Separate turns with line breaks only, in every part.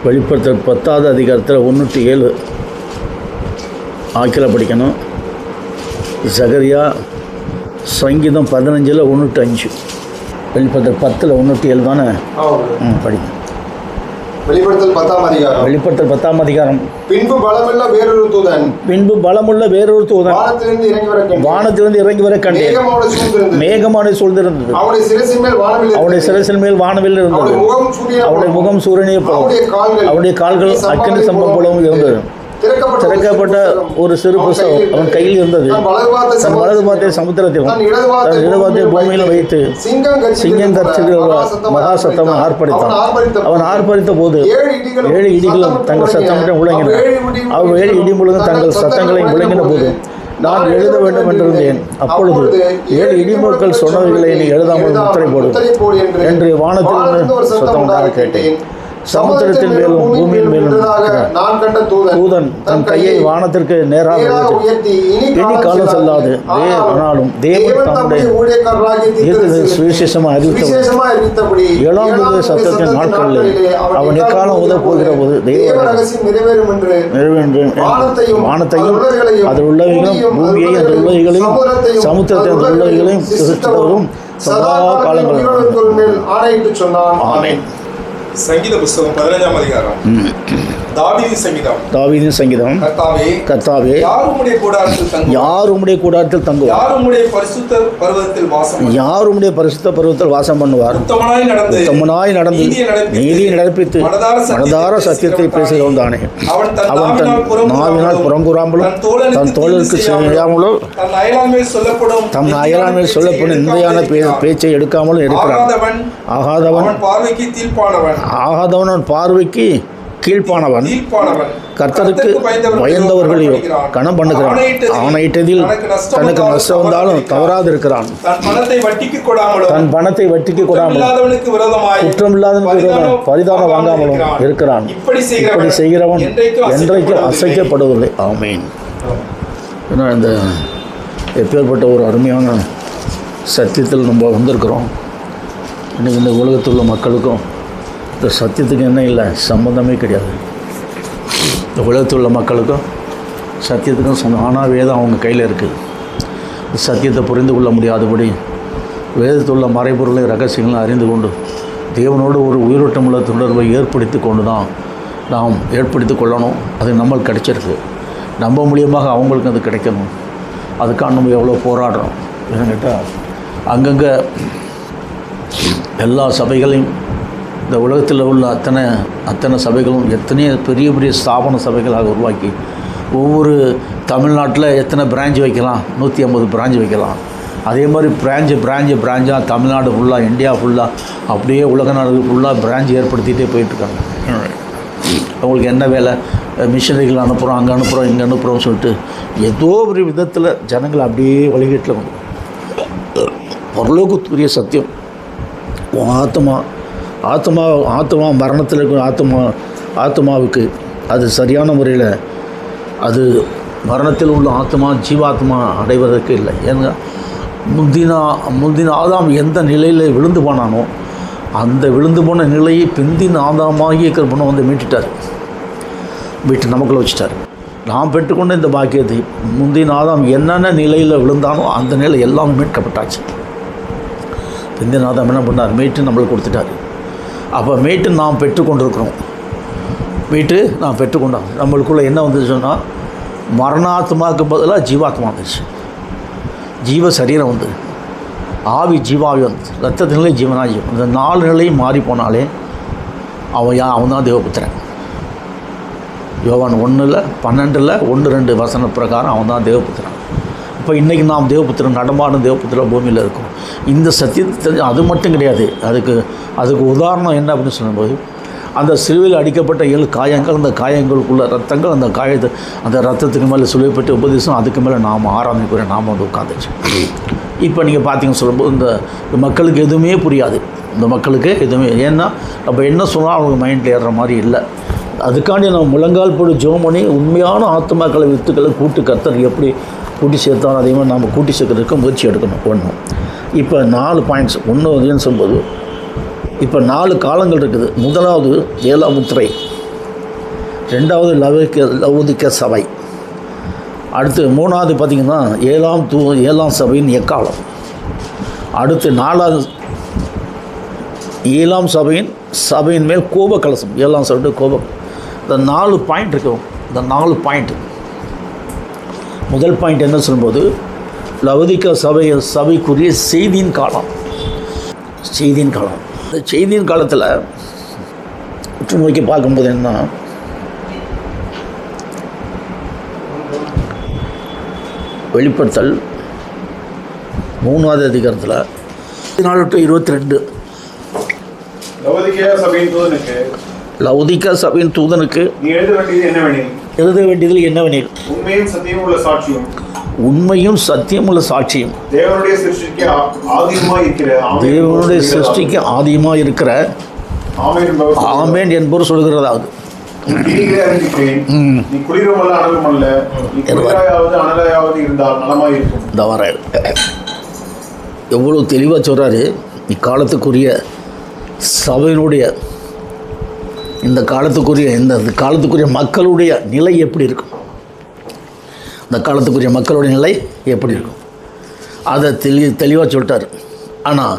வெளிப்படுத்தல் 10வது அதிகாரத்தில் 1-7 ஆக்கில் படிக்கணும். சகரியா சங்கீதம் 15 1-5. வெளிப்படுத்தல் 10 1-7 தானே படிக்கணும்.
வெளிப்படுத்தல் 10ஆம் அதிகாரம். பின்பு பலமுள்ள வேறொரு தூதன் வானத்திலிருந்து இறங்கி வர கண்டேன். மேகமானது சூழ்ந்திருந்தது. அவருடைய சிரசின் மேல் வானவில் இருந்தது. அவருடைய முகம் சூரியனை போலவும் அவருடைய கால்கள் அக்கினி ஸ்தம்பம் போலவும் இருந்தது. திறக்கப்பட்ட ஒரு சிறு புஸ்தகம் அவன் கையில் இருந்தது. தன் வலது பாத்தை சமுத்திரத்திலும் தன் இடது பாத்தை பூமியிலும் வைத்து சிங்கம் கர்ச்சிக்கிற மகா சத்தம் ஆர்ப்பரித்தான். அவன் ஆர்ப்பரித்த போது 7 இடிகளும் தங்கள் சத்தமிட்டு முழங்கின. அவ் 7 இடி முழுங்க தங்கள் சத்தங்களை முழங்கின போது நான் எழுத வேண்டும் என்றிருந்தேன். அப்பொழுது 7 இடிமுழக்கள் சொன்னவர்களை நீ எழுதாமல் முத்திரை போடும் என்று வானத்திலிருந்து சத்தமாக கேட்டேன். சமுத்திரத்தின் மேலும் பூமியின் மேலும் தூதன் தன் கையை வானத்திற்கு நேராக இனி காலம் செல்லாது. ஆனாலும் தேவன் தம்முடைய சுவிசேஷமாக அறிவித்தபடி 7ஆம் தூத சத்தத்தின் நாட்களில் அவன் எக்காலம் உதவப்போகிற போது நிறைவேறும். வானத்தையும் அதில் உள்ளவைகளும் பூமியை அதில் உள்ளவைகளையும் சமுத்திரத்தை அதில் உள்ளவைகளையும் சிருஷ்டித்தவரும் சதா காலங்கள் ஆமென்.
சங்கீத புஸ்தகம் 15ஆம் அதிகாரம். தாவீதின் சங்கீதம். கர்த்தாவே, யார் உம்முடைய கூடாரத்தில் தங்குவார்? யார் உம்முடைய பரிசுத்த பர்வதத்தில் வாசம் பண்ணுவார்? உத்தமனாய் நடந்து நீதியை நடப்பித்து மனதார சத்தியத்தை பேசுகிறவன் தானே. அவன் தன் நாவினால் புறங்கூறாமலும் தன் தோழருக்கு செய்யாமலும் தம் அயலான் சொல்லப்படும் நிந்தையான பேச்சை எடுக்காமலும் இருக்கிறான். ஆகாதவன் பார்வைக்கு கீழ்ப்பானவன் கர்த்தருக்கு பயந்தவர்களையும் கணம் பண்ணுகிறான். ஆணையிட்டதில் தனக்கு நஷ்டம் வந்தாலும் தவறாது இருக்கிறான். தன் பணத்தை வட்டிக்கு கொடாமல் குற்றமில்லாதவனுக்கு பரிதானம் வாங்காமலும் இருக்கிறான். இப்படி செய்கிறவன் என்றைக்கு அசைக்கப்படுவதில்லை. ஆமேன். ஏன்னா இந்த எப்பேற்பட்ட ஒரு அருமையான சத்தியத்தில் நம்ம வந்திருக்கிறோம். இன்றைக்கி இந்த உலகத்தில் உள்ள மக்களுக்கும் இந்த சத்தியத்துக்கு என்ன இல்லை, சம்மந்தமே கிடையாது. இந்த உலகத்தில் உள்ள மக்களுக்கும் சத்தியத்துக்கும் ஆனால் வேதம் அவங்க கையில் இருக்குது. சத்தியத்தை புரிந்து கொள்ள முடியாதபடி வேதத்தில் உள்ள மறைபொருளையும் ரகசியங்களும் அறிந்து கொண்டு தேவனோடு ஒரு உயிரோட்டமுள்ள தொடர்பை ஏற்படுத்தி கொண்டு தான் நாம் ஏற்படுத்தி கொள்ளணும். அது நம்மளுக்கு கிடைச்சிருக்கு. நம்ம மூலியமாக அவங்களுக்கு அது கிடைக்கணும். அதுக்காக நம்ம எவ்வளோ போராடுறோம். ஏன்னு கேட்டால் அங்கங்கே எல்லா சபைகளையும் இந்த உலகத்தில் உள்ள அத்தனை சபைகளும் எத்தனையோ பெரிய பெரிய ஸ்தாபன சபைகளாக உருவாக்கி ஒவ்வொரு தமிழ்நாட்டில் எத்தனை பிரான்ச் வைக்கலாம், 150 பிரான்ச் வைக்கலாம். அதே மாதிரி பிரான்ச்சாக தமிழ்நாடு ஃபுல்லாக, இந்தியா ஃபுல்லாக, அப்படியே உலக நாடுகள் ஃபுல்லாக பிரான்ச் ஏற்படுத்திகிட்டே போயிட்டுருக்காங்க. அவங்களுக்கு என்ன வேலை, மிஷினரிகள் அனுப்புகிறோம், அங்கே அனுப்புகிறோம், இங்கே அனுப்புகிறோம்னு சொல்லிட்டு ஏதோ ஒரு விதத்தில் ஜனங்களை அப்படியே வழிகட்டில் வந்து பரலோகத்துக்குரிய சத்தியம் ஆத்மா மரணத்தில் இருக்கிற ஆத்மாவுக்கு அது சரியான முறையில் அது மரணத்தில் உள்ள ஆத்மா ஜீவாத்மா அடைவதற்கு இல்லை. ஏன்னா முந்தின ஆதாம் எந்த நிலையில் விழுந்து போனானோ அந்த விழுந்து போன நிலையை பிந்தின ஆதாமாகிய கற்பனை வந்து மீட்டு நமக்குள்ள வச்சுட்டார். நாம் பெற்றுக்கொண்ட இந்த பாக்கியத்தை முந்தின ஆதாம் என்னென்ன நிலையில் விழுந்தானோ அந்த நிலை எல்லாம் மீட்கப்பட்டாச்சு. பிந்தின ஆதாம் என்ன பண்ணார், மீட்டு நம்மளுக்கு கொடுத்துட்டார். அப்போ மீட்டு நாம் பெற்றுக்கொண்டிருக்கிறோம். நாம் பெற்றுக்கொண்டோம். நம்மளுக்குள்ளே என்ன வந்துச்சு சொன்னால் மரணாத்மாவுக்கு பதிலாக ஜீவாத்மா வந்துச்சு. ஜீவ சரீரம் வந்து ஆவி ஜீவாவி வந்து ரத்தத்து நிலை ஜீவனாஜீவம். இந்த 4 நிலையும் மாறி போனாலே அவன் தான் தேவபுத்திரன். யோவான் 1:12 1-2 வசன பிரகாரம் அவன் தான் தேவபுத்திரன். இப்போ இன்றைக்கி நாம் தேவபுத்திரன் நடமாடும் தேவபுத்திரன் பூமியில் இருக்கும். இந்த சத்தியத்தை அது மட்டும் கிடையாது. அதுக்கு உதாரணம் என்ன அப்படின்னு சொல்லும்போது அந்த சிலுவையில் அடிக்கப்பட்ட 7 காயங்கள், அந்த காயங்களுக்குள்ள ரத்தங்கள், அந்த ரத்தத்துக்கு மேலே சுழிப்பட்டு உபதேசம், அதுக்கு மேலே நாம் ஆராதனைக்குரிய நாம் வந்து உட்காந்துச்சு. இப்போ நீங்கள் பார்த்தீங்கன்னு சொல்லும்போது இந்த மக்களுக்கு எதுவுமே புரியாது. இந்த மக்களுக்கு எதுவுமே, ஏன்னா நம்ம என்ன சொன்னால் அவங்க மைண்டில் ஏறுற மாதிரி இல்லை. அதுக்காண்டி நம்ம முழங்கால் போட்டு ஜெபம் பண்ணி உண்மையான ஆத்மாக்களை வித்துக்களை கர்த்தர் எப்படி கூட்டி சேர்த்தாலும் அதே மாதிரி நாம் கூட்டி சேர்க்கறதுக்கு முயற்சி எடுக்கணும். ஒன்று இப்போ 4 பாயிண்ட்ஸ். ஒன்று சொல்லும்போது இப்போ 4 காலங்கள் இருக்குது. முதலாவது 7ஆம் முத்திரை. ரெண்டாவது லவோதிக்க சபை. அடுத்து மூணாவது பார்த்திங்கன்னா ஏழாம் சபையின் எக்காலம். அடுத்து நாலாவது ஏழாம் சபையின் மேல் கோப கலசம். ஏழாம் சபை கோபம். இந்த 4 பாயிண்ட் இருக்கும். இந்த 4 பாயிண்ட். முதல் பாயிண்ட் என்ன சொல்லும்போது லவோதிக்க சபைக்குரிய செய்தியின் காலம். இந்த செய்தியின் காலத்தில் உற்று நோக்கி பார்க்கும்போது என்ன, வெளிப்படுத்தல் 3வது அதிகாரத்தில் 14-22 லவோதிக்கா சபையின் தூதனுக்கு
நீ எழுத வேண்டியது என்னவெனில்
உண்மையும் சத்தியமுள்ள சாட்சியும்
தேவனுடைய
சிருஷ்டிக்கு ஆதியமாக இருக்கிற ஆமேன் என்பவர் சொல்கிறதாவது எவ்வளோ தெளிவாக சொல்கிறாரு. இக்காலத்துக்குரிய சபையினுடைய இந்த காலத்துக்குரிய மக்களுடைய நிலை எப்படி இருக்கும், இந்த காலத்துக்குரிய மக்களுடைய நிலை எப்படி இருக்கும் அதை தெளிவாக சொல்லிட்டார். ஆனால்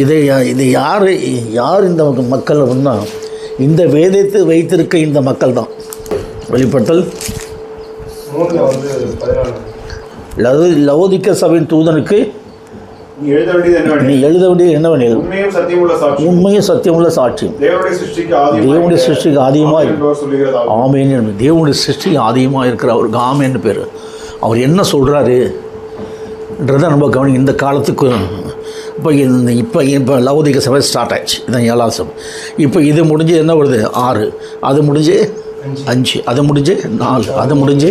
இதை யார் இந்த மக்கள் அப்படின்னா இந்த வேதத்தை வைத்திருக்க இந்த மக்கள் தான். வெளிப்படுத்தல் லவோதிக்க சபையின் தூதனுக்கு நீ எழுத வேண்டியது என்னவெனில் உண்மையும் சத்தியமுள்ள சாட்சியம் தேவனுடைய சிருஷ்டிக்கு ஆதியமாக ஆமேன். தேவனுடைய சிருஷ்டிக்கு ஆதியமாக இருக்கிற அவருக்கு ஆமேன்னு பேர். அவர் என்ன சொல்கிறாருன்றதை நம்ம கவனி. இந்த காலத்துக்கு இப்போ லவோதிக்க சபை ஸ்டார்ட் ஆயிடுச்சு. இதான் 7ஆம் சபை. இப்போ இது முடிஞ்சு என்ன வருது 6, அது முடிஞ்சு 5, அது முடிஞ்சு 4, அது முடிஞ்சு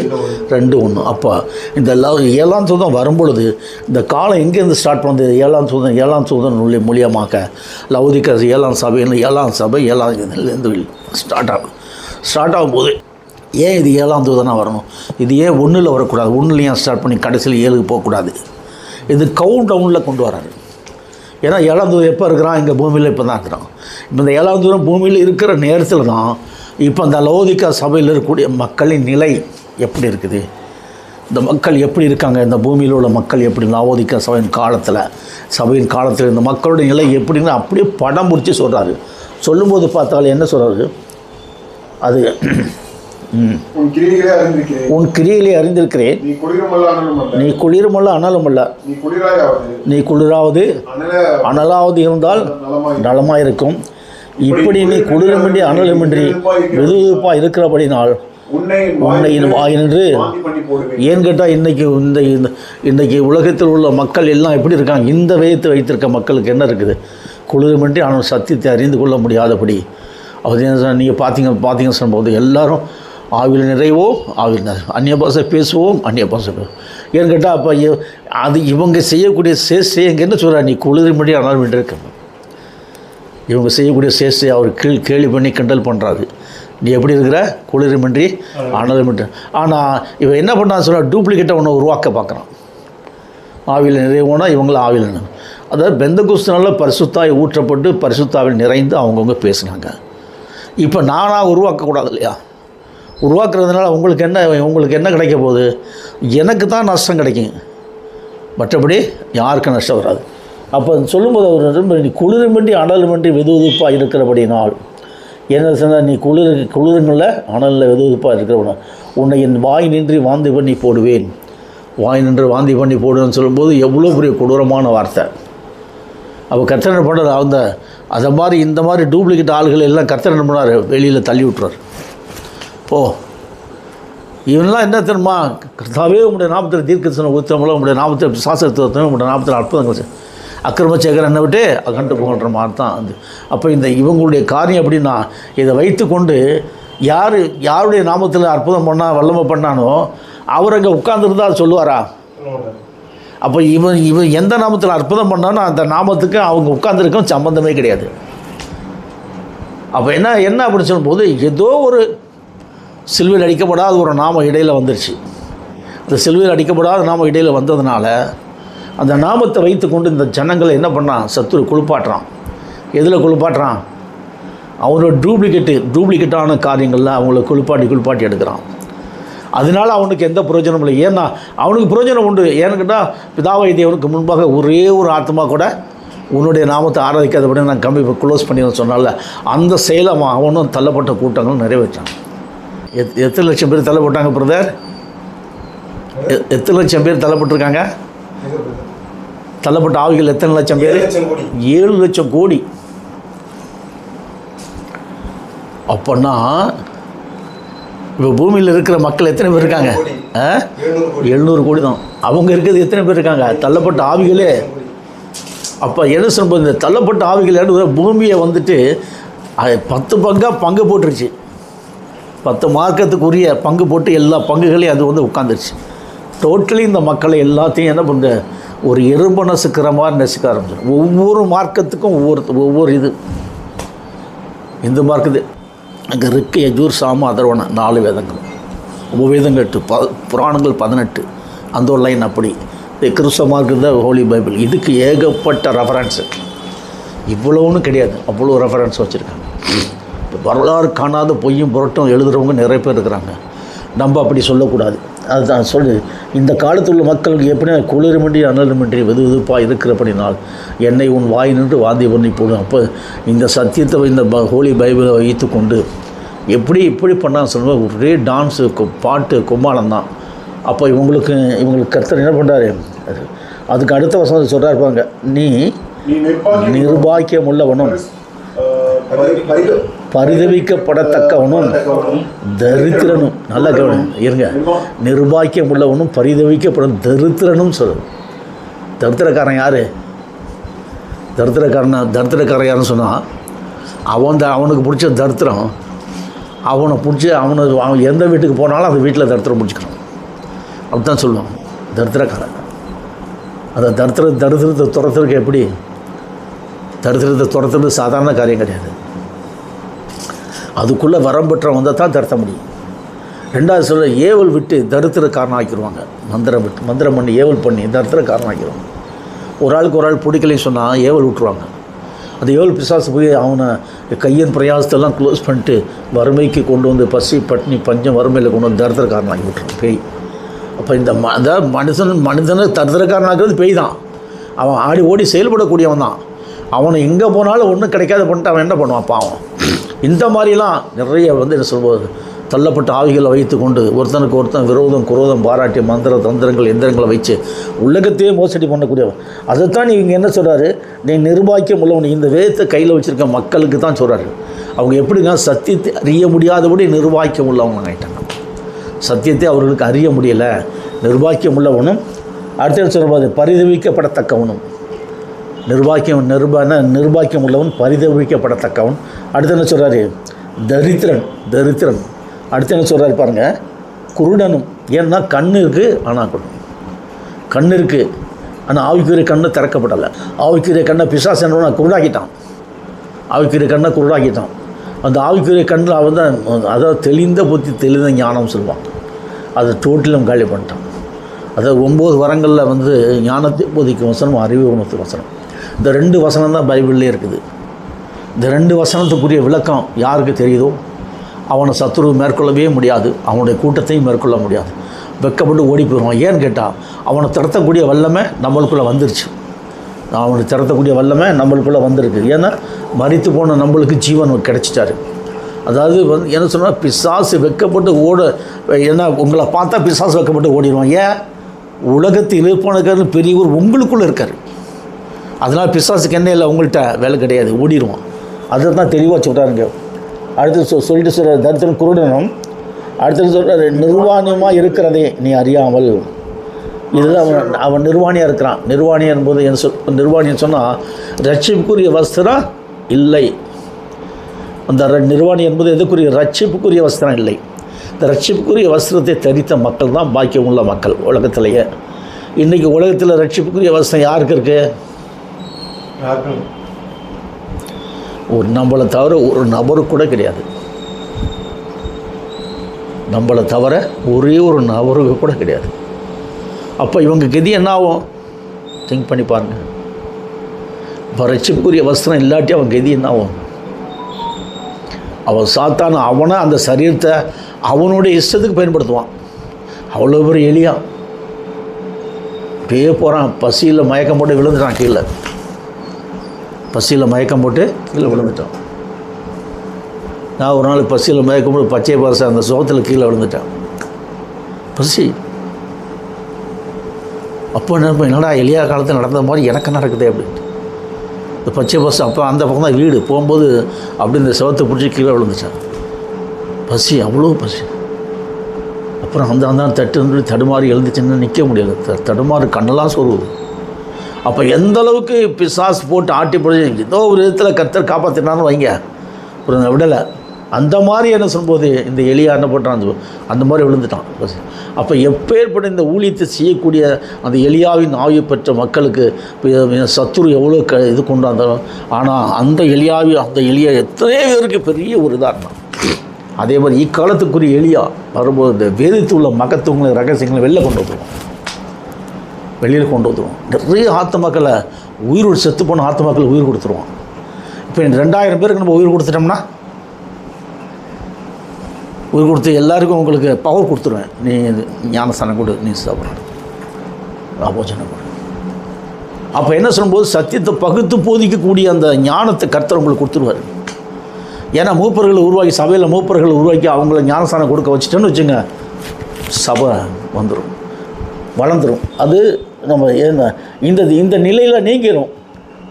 2, 1. அப்போ இந்த 7ஆம் தூதன் வரும்பொழுது இந்த காலம் எங்கேருந்து ஸ்டார்ட் பண்ணுது? 7ஆம் தூதன் மூலியமாக லவோதிக்க 7ஆம் சபை 7ஆம் ஸ்டார்ட் ஆகும்போது ஏன் இது 7ஆம் தூதனாக வரணும்? இது ஏன் 1ல் வரக்கூடாது? 1லையும் ஸ்டார்ட் பண்ணி கடைசியில் 7க்கு போகக்கூடாது? இது கவுண்ட் டவுனில் கொண்டு வராரு. ஏன்னா 7ஆம் தூதன் எப்போ இருக்கிறான்? இங்கே பூமியில் இப்போ தான் இருக்கிறான். இப்போ இந்த 7ஆம் தூதன் பூமியில் இருக்கிற நேரத்தில் தான் இப்போ இந்த லவோதிக்கா சபையில் இருக்கக்கூடிய மக்களின் நிலை எப்படி இருக்குது, இந்த மக்கள் எப்படி இருக்காங்க, இந்த பூமியில் உள்ள மக்கள் எப்படி, லவோதிக்கா சபையின் காலத்தில் இந்த மக்களுடைய நிலை எப்படின்னு அப்படியே படம் பிடிச்சி சொல்கிறாரு. சொல்லும்போது பார்த்தாலும் என்ன சொல்கிறாரு? அது உன் கிரியிலே அறிந்திருக்கிறேன், நீ குளிருமல்ல அனலுமல்ல, நீ குளிராவது அனலாவது இருந்தால் நலமாயிருக்கும். இப்படி நீ குளிருமின்றி அனலுமின்றி வெதுவெதுப்பாக இருக்கிறபடினால் உன்னை வாயினின்று ஏன் கேட்டால் இன்றைக்கி உலகத்தில் உள்ள மக்கள் எல்லாம் எப்படி இருக்காங்க? இந்த வேதத்தை வைத்திருக்க மக்களுக்கு என்ன இருக்குது? குளிருமின்றி ஆனால் சத்தியத்தை அறிந்து கொள்ள முடியாதபடி. அவர் நீங்கள் பார்த்தீங்க சொல்லும்போது எல்லாரும் ஆவியில் நிறைவோம், அந்நிய பாஷை பேசுவோம், ஏன்னு கேட்டால் அப்போ அது இவங்க செய்யக்கூடிய சேஷ்டை எங்கே என்ன சொல்கிறார்? நீ குளிருமின்றி ஆனால் இருக்க. இவங்க செய்யக்கூடிய சேஷ்டை அவர் கேள்வி பண்ணி கிண்டல் பண்ணுறாரு. நீ எப்படி இருக்கிற? குளிருமின்றி அனலுமின்றி. ஆனால் இவன் என்ன பண்ணான்னு சொன்னால் டூப்ளிகேட்டாக ஒன்று உருவாக்க பார்க்குறான். ஆவியில் நிறைவோனா இவங்களும் ஆவியில், அதாவது பெந்தகுஸ்துனால பரிசுத்தாய் ஊற்றப்பட்டு பரிசுத்தாவில் நிறைந்து அவங்கவுங்க பேசுனாங்க. இப்போ நானாக உருவாக்கக்கூடாது இல்லையா? உருவாக்குறதுனால உங்களுக்கு என்ன கிடைக்க போகுது? எனக்கு தான் நஷ்டம் கிடைக்கும், மற்றபடி யாருக்கும் நஷ்டம் வராது. அப்போ சொல்லும்போது அவர் நீ குளிருமின்றி அனலுமின்றி வெதுவெதுப்பாக இருக்கிறபடினால் என்ன சொன்னால், நீ குளிருங்கள அனலில் வெதுவெதுப்பாக இருக்கிறபடினால் உன்னை என் வாய் நின்றி வாந்தி பண்ணி போடுவேன். வாய் நின்று வாந்தி பண்ணி போடுவேன்னு சொல்லும்போது எவ்வளோ பெரிய கொடூரமான வார்த்தை. அப்போ கர்த்தர் பண்ணுறது அதை மாதிரி இந்த மாதிரி டூப்ளிகேட் ஆள்கள் எல்லாம் கர்த்தர் என்ன பண்ணார்? வெளியில் தள்ளி விட்டுறார். இவனெல்லாம் என்ன தெரியுமா? கர்த்தாவே உங்களுடைய நாமத்தில் தீர்க்கதரிசனம் ஊற்றமோ, உங்களுடைய நாமத்தில் சாஸ்திரத்தை, உங்களுடைய நாமத்தில் அற்புதங்கள் அக்கிரமச்சேகர் என்னை விட்டு அகண்டு போகின்ற மாதிரி தான் அது. அப்போ இவங்களுடைய காரியம் அப்படின்னா இதை வைத்து கொண்டு யாருடைய நாமத்தில் அற்புதம் பண்ணால் வல்லமை பண்ணானோ அவர் அங்கே உட்கார்ந்துருந்தால் சொல்லுவாரா? அப்போ இவன் எந்த நாமத்தில் அற்புதம் பண்ணானோ அந்த நாமத்துக்கு அவங்க உட்கார்ந்துருக்கும் சம்பந்தமே கிடையாது. அப்போ என்ன அப்படின்னு சொல்லும்போது ஏதோ ஒரு சிலுவையில் அடிக்கப்படாத ஒரு நாமம் இடையில் வந்துருச்சு. அந்த சிலுவையில் அடிக்கப்படாத நாமம் இடையில் வந்ததுனால அந்த நாமத்தை வைத்து கொண்டு இந்த ஜனங்களை என்ன பண்ணான்? சத்துரு குளிப்பாட்டுறான். எதில் குளிப்பாட்டுறான்? அவனோட டூப்ளிகேட்டான காரியங்களில் அவங்கள குளிப்பாட்டி எடுக்கிறான். அதனால அவனுக்கு எந்த பிரயோஜனமும் இல்லை. ஏன்னா அவனுக்கு பிரயோஜனம் உண்டு. ஏன்னு கேட்டால் பிதாவை தேவனுக்கு முன்பாக ஒரே ஒரு ஆத்மா கூட உன்னுடைய நாமத்தை ஆராதிக்காதபடி நான் க்ளோஸ் பண்ணிடுன்னு சொன்னால அந்த செயலை அவனும் தள்ளப்பட்ட கூட்டங்களும் நிறைவேற்றான். எத்தனை லட்சம் பேர் தள்ளப்பட்டாங்க பிரதர்? எத்தனை லட்சம் பேர் தள்ளப்பட்டிருக்காங்க? தள்ளப்பட்ட ஆவிகள் எத்தனை லட்சம் பேர்? 7 லட்சம் கோடி. அப்போன்னா இப்போ பூமியில் இருக்கிற மக்கள் எத்தனை பேர் இருக்காங்க? 700 கோடி தான். அவங்க இருக்கிறது எத்தனை பேர் இருக்காங்க? தள்ளப்பட்ட ஆவிகளே. அப்போ என்ன சொல்லும்போது இந்த தள்ளப்பட்ட ஆவிகள் பூமியை வந்துட்டு 10 பங்காக பங்கு போட்டுருச்சு. 10 மார்க்கத்துக்குரிய பங்கு போட்டு எல்லா பங்குகளையும் அது உட்காந்துருச்சு. டோட்டலி இந்த மக்களை எல்லாத்தையும் என்ன பண்ணுற ஒரு எறும்பை நசுக்கிற மாதிரி நசுக்க ஆரம்பிச்சிடும். ஒவ்வொரு மார்க்கத்துக்கும் ஒவ்வொரு இது. இந்த மார்க்கத்து அங்கே ரிக்கு, யஜூர், சாம, அதர்வன 4 வேதங்கள், உபவேதங்கள் 8, புராணங்கள் 18. அந்த ஒரு லைன் அப்படி. கிறிஸ்தவ மார்க்கு தான் ஹோலி பைபிள். இதுக்கு ஏகப்பட்ட ரெஃபரன்ஸு. இவ்வளோன்னு கிடையாது, அவ்வளோ ரெஃபரன்ஸ் வச்சுருக்காங்க. வரலாறு காணாத பொய்யும் புரட்டும் எழுதுகிறவங்க நிறைய பேர் இருக்கிறாங்க. நம்ம அப்படி சொல்லக்கூடாது. அதுதான் சொல்லு. இந்த காலத்தில் உள்ள மக்களுக்கு எப்படி குளிருமின்றி அனலுமின்றி வெதுவெதுப்பாக இருக்கிறபடினால் என்னை உன் வாய் நின்று வாந்தி பண்ணி போடும். அப்போ இந்த சத்தியத்தை இந்த ஹோலி பைபிளை வைத்து கொண்டு இப்படி பண்ணான்னு சொல்லுவோம். ஒரே டான்ஸு, பாட்டு, கும்மாளம் தான். அப்போ இவங்களுக்கு கர்த்தர் என்ன பண்ணுறாரு? அதுக்கு அடுத்த வசனம் சொல்கிறா இருப்பாங்க, நீ நிர்பாக்கியம் உள்ளவனும் பரிதவிக்கப்படத்தக்கவனும் தரித்திரனும். நல்லா கவனம் இருங்க. நிர்பாக்கியம் உள்ளவனும் பரிதவிக்கப்படும் தரித்திரனும் சொல்லு. தரித்திரக்காரன் யார்? தரித்திரக்காரன் யாருன்னு சொன்னால் அவனுக்கு பிடிச்ச தரித்திரம். அவன் எந்த வீட்டுக்கு போனாலும் அந்த வீட்டில் தரித்திரம் பிடிச்சிக்கணும். அப்படித்தான் சொல்லுவான் தரித்திரக்காரன். அந்த தரித்திரத்தை துரத்துறதுக்கு எப்படி? தரித்திரத்தை துரத்துறது சாதாரண காரியம் கிடையாது. அதுக்குள்ளே வரம்பெற்ற வந்தால் தான் தடுத்த முடியும். 2வது சொல்ல ஏவல் விட்டு தரித்திரக்காரன் ஆக்கிடுவாங்க. மந்திரம் பண்ணி ஏவல் பண்ணி தரித்திரக்காரன் ஆக்கிடுவாங்க. ஒரு ஆள் பிடிக்கலைன்னு சொன்னால் ஏவல் விட்டுருவாங்க. அந்த ஏவல் பிசாசு போய் அவனை கையின் பிரயாசத்தெல்லாம் க்ளோஸ் பண்ணிட்டு வறுமைக்கு கொண்டு வந்து பசி பட்டினி பஞ்சம் வறுமையில் கொண்டு வந்து தரித்திரக்காரன் ஆக்கி விட்டுருவான் பேய். அப்போ இந்த மனிதனை தரித்திரக்காரனாக்குறது பேய் தான். அவன் ஆடி ஓடி செயல்படக்கூடியவன் தான். அவனை எங்கே போனாலும் ஒன்றும் கிடைக்காத பண்ணிட்டு அவன் என்ன பண்ணுவான் பாவம். இந்த மாதிரிலாம் நிறைய என்ன சொல்வது, தள்ளப்பட்ட ஆவிகளை வைத்து கொண்டு ஒருத்தனுக்கு ஒருத்தன் விரோதம் குரோதம் பாராட்டி மந்திர தந்திரங்கள் எந்திரங்களை வச்சு உலகத்தையே மோசடி பண்ணக்கூடியவன். அதைத்தான் இவங்க என்ன சொல்கிறாரு, நீ நிர்பாக்கியம் உள்ளவன். இந்த வேதத்தை கையில் வச்சுருக்க மக்களுக்கு தான் சொல்கிறாரு. அவங்க எப்படின்னா சத்தியத்தை அறிய முடியாதபடி நிர்பாக்கியம் உள்ளவங்க ஆகிட்டாங்க. சத்தியத்தை அவர்களுக்கு அறிய முடியலை. நிர்பாக்கியம் உள்ளவனும் அடுத்த சொல்லும்போது பரிதவிக்கப்படத்தக்கவனும். நிர்பாக்கியம் உள்ளவன் பரிதவிக்கப்படத்தக்கவன். அடுத்து என்ன சொல்கிறாரு? தரித்திரன். அடுத்து என்ன சொல்கிறாரு பாருங்கள், குருடனும். ஏன்னா கண்ணு இருக்குது, ஆனால் கண்ணு இருக்குது, ஆனால் ஆவிக்குரிய கண்ணு திறக்கப்படலை. ஆவிக்குரிய கண்ணை பிசாசு என்ன குருடாக்கிட்டான். ஆவிக்குரிய கண்ணை குருடாக்கிட்டான். அந்த ஆவிக்குரிய கண்ணில் அவன் தான் அதாவது தெளிந்த புத்தி தெளிந்த ஞானம் சொல்லுவான். அதை டோட்டலும் காலி பண்ணிட்டான். அதாவது 9 வரங்களில் ஞானத்தை போதிக்கும் வசனம், அறிவு உணர்த்துக்கு வசனம். இந்த 2 வசனம் தான் பைபிள்லேயே இருக்குது. இந்த 2 வசனத்துக்குரிய விளக்கம் யாருக்கு தெரியுதோ அவனை சத்துருவை மேற்கொள்ளவே முடியாது. அவனுடைய கூட்டத்தையும் மேற்கொள்ள முடியாது. வெக்கப்பட்டு ஓடி போயிடுவான். ஏன்னு கேட்டால் அவனை திறத்தக்கூடிய வல்லமை நம்மளுக்குள்ளே வந்துருச்சு. அவனை திறத்தக்கூடிய வல்லமை நம்மளுக்குள்ளே வந்திருக்கு. ஏன்னா மரித்து போன நம்மளுக்கு ஜீவன் கிடச்சிட்டாரு. அதாவது என்ன சொன்னால் பிசாசு வெக்கப்பட்டு ஏன்னா உங்களை பார்த்தா பிசாசு வெக்கப்பட்டு ஓடிடுவான். ஏன்? உலகத்தில் இருப்பானுக்காரு பெரியவர் உங்களுக்குள்ளே இருக்கார். அதனால் பிசாசுக்கு என்ன இல்லை, உங்கள்கிட்ட வேலை கிடையாது, ஓடிடுவான். அதை தான் தெளிவாக சொல்கிறாருங்க. அடுத்து சொல்லிட்டு சொல்கிறார் தரித்திரன் குருடனும். அடுத்தது சொல்கிறார் நிர்வாணியமாக இருக்கிறதே நீ அறியாமல். இதுதான் அவன் நிர்வாணியாக இருக்கிறான். நிர்வாணி என்பது நிர்வாணின்னு சொன்னால் ரட்சிப்புக்குரிய வஸ்திரம் இல்லை. அந்த நிர்வாணி என்பது எதுக்குரிய? ரட்சிப்புக்குரிய வஸ்திரம் இல்லை. இந்த ரட்சிப்புக்குரிய வஸ்திரத்தை தரித்த மக்கள் தான் பாக்கியம் உள்ள மக்கள் உலகத்திலேயே. இன்றைக்கி உலகத்தில் ரட்சிப்புக்குரிய வஸ்திரம் யாருக்கு இருக்குது? நம்மளை தவிர ஒரு நபரு கூட கிடையாது. நம்மளை தவிர ஒரே ஒரு நபருக்கு கூட கிடையாது. அப்போ இவங்க கதி என்ன ஆகும்? திங்க் பண்ணி பாருங்கள். இப்போ ரட்சிப்புக்குரிய வஸ்திரம் இல்லாட்டி அவன் கதி என்ன ஆகும்? அவன் சாத்தான அவனை அந்த சரீரத்தை அவனுடைய இஷ்டத்துக்கு பயன்படுத்துவான். அவ்வளோ பெரிய எலியா பேய போகிறான். பசியில் மயக்கம் போட்டு விழுந்துட்டான் கீழே. பசியில் மயக்கம் போட்டு கீழே விழுந்துட்டான். நான் ஒரு நாள் பசியில் மயக்கம் போட்டு பச்சை பரச அந்த சோகத்தில் கீழே விழுந்துட்டான். பசி. அப்போ நினைப்பேன், என்னடா எளியா காலத்தில் நடந்த மாதிரி எனக்கு நடக்குது அப்படின்ட்டு. இந்த பச்சை பஸ் அப்போ அந்த பக்கம் தான் வீடு. போகும்போது அப்படி இந்த சவத்தை பிடிச்சி கீழே விழுந்துச்சான். பசி, அவ்வளோ பசி. அப்புறம் அந்த தட்டு தடுமாறி எழுந்துச்சுன்னு நிற்க முடியல. தடுமாறு கண்ணெல்லாம் சொருவுது. அப்போ எந்த அளவுக்கு பிசாசு போட்டு ஆட்டி பிடிச்சி ஏதோ ஒரு விதத்தில் கர்த்தர் காப்பாற்றினான்னு வைங்க, ஒரு விடலை. அந்த மாதிரி என்ன சொல்லும்போது இந்த எலியா என்ன போட்டான், அந்த மாதிரி விழுந்துட்டான். அப்போ எப்பேற்பட்ட இந்த ஊழியத்தை செய்யக்கூடிய அந்த எலியாவின் ஆய்வு பெற்ற மக்களுக்கு சத்துரு எவ்வளோ இது கொண்டாந்தாலும், ஆனால் அந்த எலியா எத்தனை பேருக்கு பெரிய ஒரு உதாரணம். அதே மாதிரி இக்காலத்துக்குரிய எலியா வரும்போது இந்த வேதித்து உள்ள மகத்துவங்களை ரகசியங்களை வெளியில் கொண்டு வந்துடுவோம். வெளியில் கொண்டு வந்துடுவோம். நிறைய ஆத்மாக்களை உயிரோடு செத்து போன ஆத்மாக்களை உயிர் கொடுத்துருவோம். இப்போ 2000 பேருக்கு நம்ம உயிர் கொடுத்துட்டோம்னா, உயிர் கொடுத்து எல்லாருக்கும் உங்களுக்கு பவர் கொடுத்துருவேன். நீ ஞானஸ்தானம் கொடு, நீ சாப்பிட்ற ஆபோஜனம் கொடு. அப்போ என்ன சொல்லும்போது சத்தியத்தை பகுத்து போதிக்கக்கூடிய அந்த ஞானத்தை கர்த்தர் உங்களுக்கு கொடுத்துருவார். ஏன்னா மூப்பர்களை உருவாக்கி, சபையில் மூப்பர்களை உருவாக்கி அவங்கள ஞானஸ்தானம் கொடுக்க வச்சுட்டோன்னு வச்சுங்க, சபை வந்துடும், வளர்ந்துடும். அது நம்ம இந்த நிலையில் நீங்கிடும்.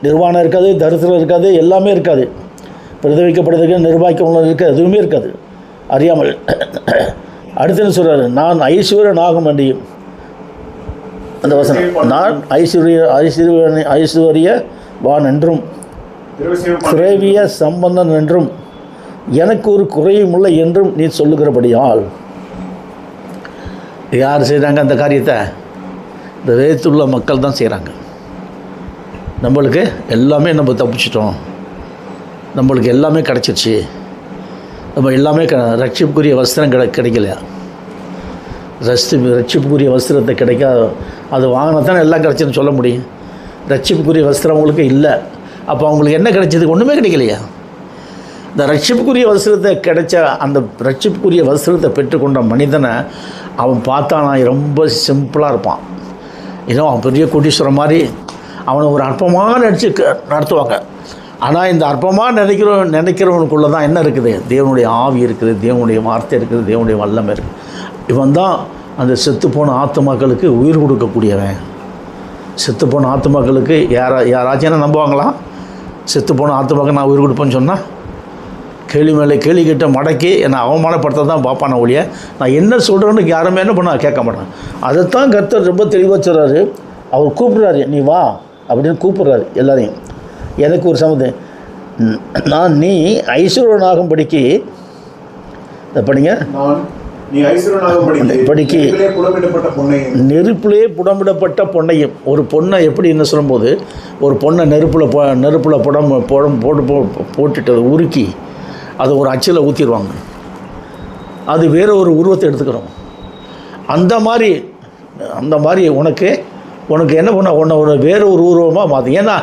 நிர்வாணம் இருக்காது, தரித்திரம் இருக்காது, எல்லாமே இருக்காது. பிரதவிக்கப்படுறதுக்கு நிர்வாகிக்க இருக்காது, எதுவுமே இருக்காது. அறியாமல் அடுத்து என்ன சொல்கிறாரு, நான் ஐஸ்வர்யனாகும் என்றையும் அந்த வசனம், நான் ஐஸ்வர்யவான் என்றும் திரவிய சம்பந்தன் என்றும் எனக்கு ஒரு குறையும் இல்லை என்றும் நீ சொல்லுகிறபடியால். யார் செய்கிறாங்க அந்த காரியத்தை? இந்த வேதத்துள்ள மக்கள் தான் செய்கிறாங்க. நம்மளுக்கு எல்லாமே நம்ம தப்பிச்சிட்டோம், நம்மளுக்கு எல்லாமே கிடச்சிருச்சு, நம்ம எல்லாமே ரட்சிப்புக்குரிய வஸ்திரம் கிடைக்கலையா? ரட்சிப்புக்குரிய வஸ்திரத்தை கிடைக்காத, அது வாங்கினா தானே எல்லாம் கிடச்சின்னு சொல்ல முடியும். ரட்சிப்புக்குரிய வஸ்திரம் அவங்களுக்கு இல்லை. அப்போ அவங்களுக்கு என்ன கிடைச்சது? ஒன்றுமே கிடைக்கலையா? இந்த ரட்சிப்புக்குரிய வஸ்திரத்தை கிடைச்ச அந்த ரட்சிப்புக்குரிய வஸ்திரத்தை பெற்றுக்கொண்ட மனிதனை அவன் பார்த்தானா ரொம்ப சிம்பிளாக இருப்பான். ஏதோ அவன் பெரிய கோடீஸ்வரன் மாதிரி அவனை ஒரு அற்பமாக நடத்துவாங்க. ஆனால் இந்த அற்பமாக நினைக்கிறவனுக்குள்ளே தான் என்ன இருக்குது? தேவனுடைய ஆவி இருக்குது, தேவனுடைய வார்த்தை இருக்குது, தேவனுடைய வல்லமை இருக்குது. இவன் தான் அந்த செத்துப்போன ஆத்துமாக்களுக்கு உயிர் கொடுக்கக்கூடியவன். செத்துப்போன ஆத்துமாக்களுக்கு யாராச்சும் என்ன நம்புவாங்களா? செத்துப்போன ஆத்துமாக்கள் நான் உயிர் கொடுப்பேன்னு சொன்னால் கேள்வி மேலே கேள்வி கிட்ட மடக்கி என்னை அவமானப்படுத்த தான் பார்ப்பான ஒழிய நான் என்ன சொல்கிறேன்னு யாருமே என்ன பண்ண கேட்க மாட்டேன். அதைத்தான் கர்த்தர் ரொம்ப தெளிவாக சொல்கிறாரு. அவர் கூப்பிட்றாரு, நீ வா அப்படின்னு கூப்பிட்றாரு எல்லாரையும். எனக்கு ஒரு சம்மந்தம், நீ ஐஸ்வர்யனாகும்படிக்கு படிங்க, படிக்கு நெருப்பிலே புடமிடப்பட்ட பொன்னையும். ஒரு பொண்ணை எப்படி என்ன சொல்லும்போது, ஒரு பொண்ணை நெருப்பில் போட்டுட்டு உருக்கி அதை ஒரு அச்சில் ஊற்றிடுவாங்க. அது வேறு ஒரு உருவத்தை எடுத்துக்கிறோம். அந்த மாதிரி உனக்கு என்ன பண்ண, உன்னை ஒரு வேறு ஒரு உருவமாக மாற்று. ஏன்னா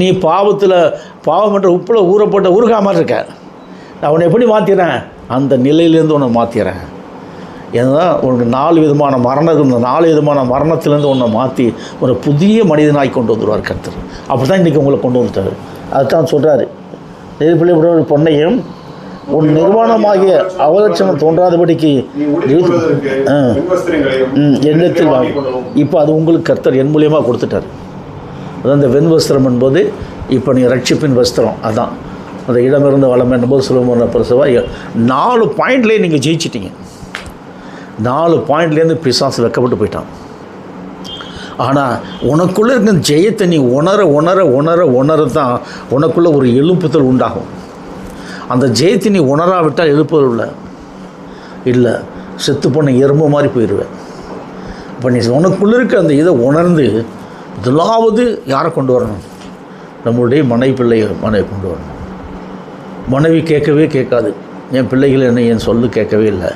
நீ பாவம் என்ற உப்பில் ஊறப்பட்ட ஊறுகாய் மாதிரி இருக்க. நான் உன்னை எப்படி மாற்றிடுறேன்? அந்த நிலையிலேருந்து உன்னை மாற்றிடுறேன். ஏன்னா உனக்கு 4 விதமான மரணம் இருந்த 4 விதமான மரணத்திலேருந்து உன்னை மாற்றி ஒரு புதிய மனிதனாய் கொண்டு வந்துடுவார் கர்த்தர். அப்படி தான் இன்றைக்கி உங்களை கொண்டு வந்துட்டார். அதுதான் சொல்கிறாரு, நெருப்பிலே விட பொன்னையும் உன் நிர்வாணமாகிய அவலட்சணம் தோன்றாதபடிக்கு எண்ணத்தில் வாங்கி. இப்போ அது உங்களுக்கு கர்த்தர் என் மூலியமாக கொடுத்துட்டார். அதான் இந்த வெண் வஸ்திரம் என்பது இப்போ நீங்கள் ரட்சிப்பின் வஸ்திரம். அதான் அந்த இடமிருந்து வளம் என்னும்போது சுலபமான பிரசவா 4 பாயிண்ட்லேயே நீங்கள் ஜெயிச்சிட்டீங்க. 4 பாயிண்ட்லேருந்து பிசாசு வெக்கப்பட்டு போயிட்டான். ஆனால் உனக்குள்ளே இருக்க ஜெயத்தை நீ உணர தான் உனக்குள்ளே ஒரு எழுப்புதல் உண்டாகும். அந்த ஜெயத்தை நீ உணராவிட்டால் எழுப்புதல் இல்லை, செத்து போன எறும்பு மாதிரி போயிடுவேன். இப்போ நீ உனக்குள்ளே இருக்க அந்த இதை உணர்ந்து முதலாவது யாரை கொண்டு வரணும்? நம்மளுடைய மனைவி கொண்டு வரணும். மனைவி கேட்கவே கேட்காது, என் பிள்ளைகள் என்ன என் சொல்லு கேட்கவே இல்லை.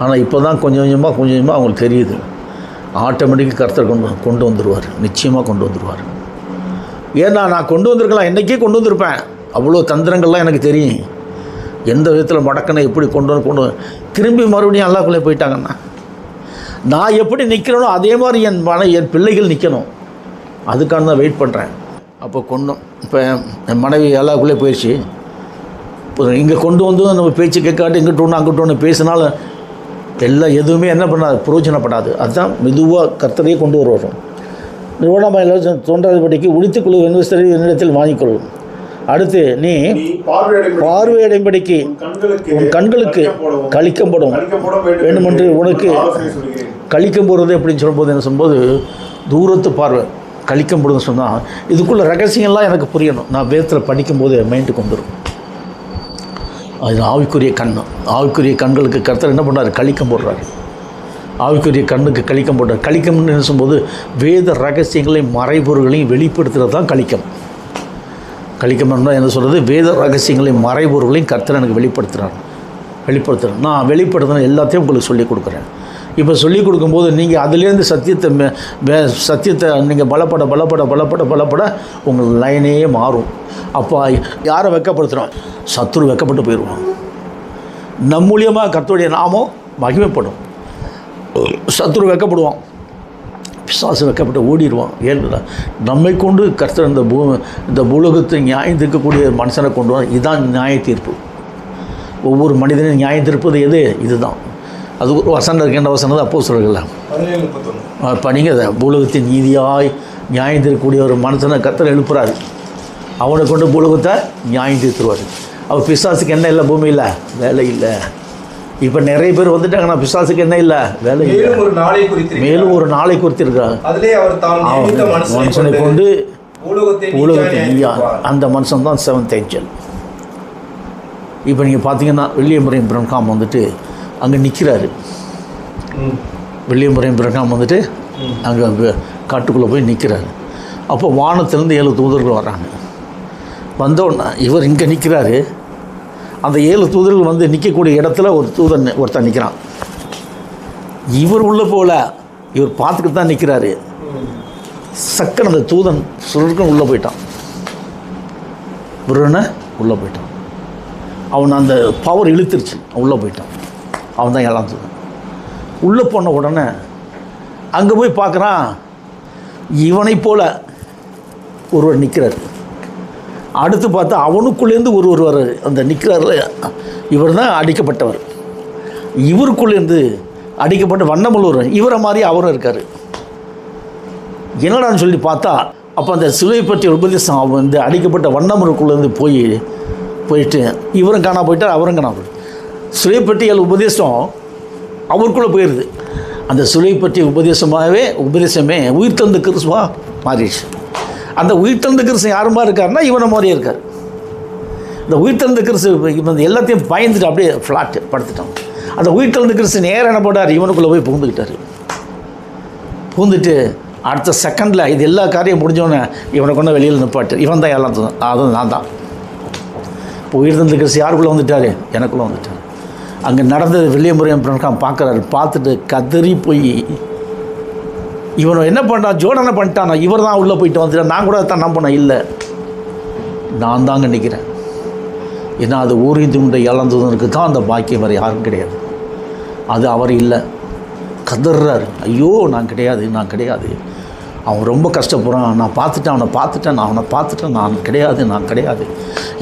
ஆனால் இப்போ தான் கொஞ்சம் கொஞ்சமாக அவங்களுக்கு தெரியுது. ஆட்டோமேட்டிக்காக கர்த்தர் கொண்டு வந்துடுவார், நிச்சயமாக கொண்டு வந்துடுவார். ஏன்னா நான் கொண்டு வந்திருக்கலாம், என்றைக்கே கொண்டு வந்திருப்பேன். அவ்வளோ தந்திரங்கள்லாம் எனக்கு தெரியும். எந்த விதத்தில் மடக்கனை எப்படி கொண்டு திரும்பி மறுபடியும் அல்லாஹ்க்குள்ளே போயிட்டாங்கண்ணா. நான் எப்படி நிற்கிறேனோ அதே மாதிரி என் பிள்ளைகள் நிற்கணும், அதுக்காக தான் வெயிட் பண்ணுறேன். அப்போ இப்போ என் மனைவி அல்லாஹ்க்குள்ளே போயிடுச்சு. இப்போ இங்கே கொண்டு வந்து நம்ம பேச்சு கேட்காட்டு இங்கிட்ட அங்கிட்ட பேசினாலும் எல்லாம் எதுவுமே என்ன பண்ணாது, பிரயோஜனப்படாது. அதுதான் மெதுவாக கர்த்தரையே கொண்டு வருவோம். நிறுவனமாக தோன்றாதபடிக்கு உழித்துக்குழு வெண்வஸ்தரை என்னிடத்தில் வாங்கிக்கொள்ளும். அடுத்து நீ பார்வையடைம்படிக்கு உன் கண்களுக்கு கழிக்கப்படும் வேண்டுமென்று உனக்கு கழிக்கம் போடுறது அப்படின்னு சொல்லும்போது என்ன சொல்லும்போது தூரத்து பார்வை கழிக்கப்படுதுன்னு சொன்னால் இதுக்குள்ள ரகசியம்லாம் எனக்கு புரியணும். நான் வேதத்தில் படிக்கும்போது மைண்டுக்கு வந்துடும். அது ஆவிக்குரிய ஆவிக்குரிய கண்களுக்கு கர்த்தர் என்ன பண்ணுறாரு, கழிக்கம் போடுறாரு. ஆவிக்குரிய கண்ணுக்கு கழிக்கம் போடுறாரு. கழிக்கம்னு நினைச்சும்போது வேத ரகசியங்களையும் மறைபொருள்களையும் வெளிப்படுத்துகிறது தான் கழிக்கம். கழிக்கம்னா என்ன சொல்கிறது, வேத ரகசியங்களையும் மறைபொருள்களையும் கர்த்தர் எனக்கு வெளிப்படுத்துகிறேன். நான் வெளிப்படுத்தின எல்லாத்தையும் உங்களுக்கு சொல்லிக் கொடுக்குறேன். இப்போ சொல்லிக் கொடுக்கும்போது நீங்கள் அதுலேருந்து சத்தியத்தை நீங்கள் பலப்பட உங்கள் லைனே மாறும். அப்போ யாரை வெக்கப்படுத்துகிறோம், சத்துரு வெக்கப்பட்டு போயிடுவோம். நம் மூலியமாக கர்த்தருடைய நாமம் மகிமைப்படும். சத்துரு வெக்கப்படுவான், பிசாசு வெக்கப்பட்டு ஓடிடுவான். ஏன்னா நம்மை கொண்டு கர்த்தர் இந்த பூலோகத்தை நியாயம் தீர்க்கக்கூடிய மனுஷனை கொண்டு வர இதுதான் நியாய தீர்ப்பு. ஒவ்வொரு மனிதனையும் நியாயம் தீர்ப்பது எது, இதுதான். அது ஒரு வசனம் இருக்கின்ற வசனம் தான் அப்போஸ்தலர்கள். இப்போ நீங்கள் பூலோகத்தின் நீதியாய் நியாயம் தீர்க்கக்கூடிய ஒரு மனுஷனை கர்த்தர் எழுப்புறாரு. அவனை கொண்டு பூலோகத்தை நியாயம் தீர்த்துருவார். அவர் பிசாசுக்கு என்ன இல்லை, பூமியில் வேலை இல்லை. இப்போ நிறைய பேர் வந்துட்டாங்கன்னா பிசாசுக்கு என்ன இல்லை, வேலை இல்லை. மேலும் ஒரு நாளை குறித்திருக்கிறார். மனுஷனை கொண்டு பூலோகத்தை அந்த மனுஷன் தான் 7th angel. இப்போ நீங்கள் பார்த்தீங்கன்னா வில்லியம் பிரன்ஹாம் வந்துட்டு அங்கே நிற்கிறாரு. வில்லியம் பிரன்ஹாம் வந்துட்டு அங்கே காட்டுக்குள்ளே போய் நிற்கிறாரு. அப்போ வானத்திலேருந்து 7 தூதர்கள் வர்றாங்க. வந்தோடனே இவர் இங்கே நிற்கிறாரு. அந்த 7 தூதர்கள் வந்து நிற்கக்கூடிய இடத்துல ஒருத்தன் நிற்கிறான். இவர் உள்ளே போல, இவர் பார்த்துக்கிட்டு தான் நிற்கிறாரு. சக்கன் அந்த தூதன் சுருக்கம் உள்ளே போயிட்டான். இவருன்னு உள்ளே போயிட்டான். அவன் அந்த பவர் இழுத்துருச்சு, உள்ளே போயிட்டான். அவன் தான் 7ஆம் தூதன். உள்ளே போன உடனே அங்கே போய் பார்க்குறான், இவனை போல் ஒருவர் நிற்கிறார். அடுத்து பார்த்தா அவனுக்குள்ளேருந்து ஒருவர் வர்றார். அந்த நிற்கிறாரில் இவர் தான் அடிக்கப்பட்டவர். இவருக்குள்ளேருந்து அடிக்கப்பட்ட வண்ணமுள்ளவர், இவரை மாதிரி அவரும் இருக்கார். என்னடான்னு சொல்லி பார்த்தா அப்போ அந்த சிலுவை பற்றிய உபதேசம் வந்து அடிக்கப்பட்ட வண்ணமுறைக்குள்ளேருந்து போயிட்டு இவரும் காணா போயிட்டார், அவரும் காணா போயிட்டார். சிலுவை பற்றிய உபதேசம் அவருக்குள்ளே போயிடுது. அந்த சிலுவை பற்றிய உபதேசமே உயிர்த்தெழுந்த கிறிஸ்துவாக மாறிடுச்சு. அந்த உயிர்த்தெழுந்த கிறிஸ்து யாருமா இருக்காருன்னா இவனை மாதிரியே இருக்கார். இந்த உயிர்த்தெழுந்த கிறிஸ்து இவன் எல்லாத்தையும் பயந்துட்டு அப்படியே ஃப்ளாட் படுத்துட்டான். அந்த உயிர்த்தெழுந்த கிறிஸ்து நேரம் என்ன போட்டார், இவனுக்குள்ளே போய் பூந்துட்டு அடுத்த செகண்டில் இது எல்லா காரியம் முடிஞ்சோன்னே இவனை கொண்டு வெளியில் நிப்பாட்டு. இவன் தான் எல்லாம் அதுவும் நான் தான். இப்போ உயிர்த்தெழுந்த கிறிஸ்து யாருக்குள்ளே வந்துட்டார், எனக்குள்ளே வந்துட்டார். அங்கே நடந்தது வில்லியம் பிரன்ஹாம் பார்க்குறாரு. பார்த்துட்டு கதறி போய் இவனை என்ன பண்ணுறான், ஜோடனை பண்ணிட்டானா, இவர் தான் உள்ளே போயிட்டு வந்துட்டான். நான் கூட தான் நம்பினேன். இல்லை, நான் தாங்க நிற்கிறேன். ஏன்னா அது ஊரிந்துண்ட இழந்ததற்கு தான் அந்த பாக்கியம் வேறு யாரும் கிடையாது. அது அவர் இல்லை. கதறாரு, ஐயோ நான் கிடையாது. அவன் ரொம்ப கஷ்டப்படுறான். நான் அவனை பார்த்துட்டேன். நான் கிடையாது.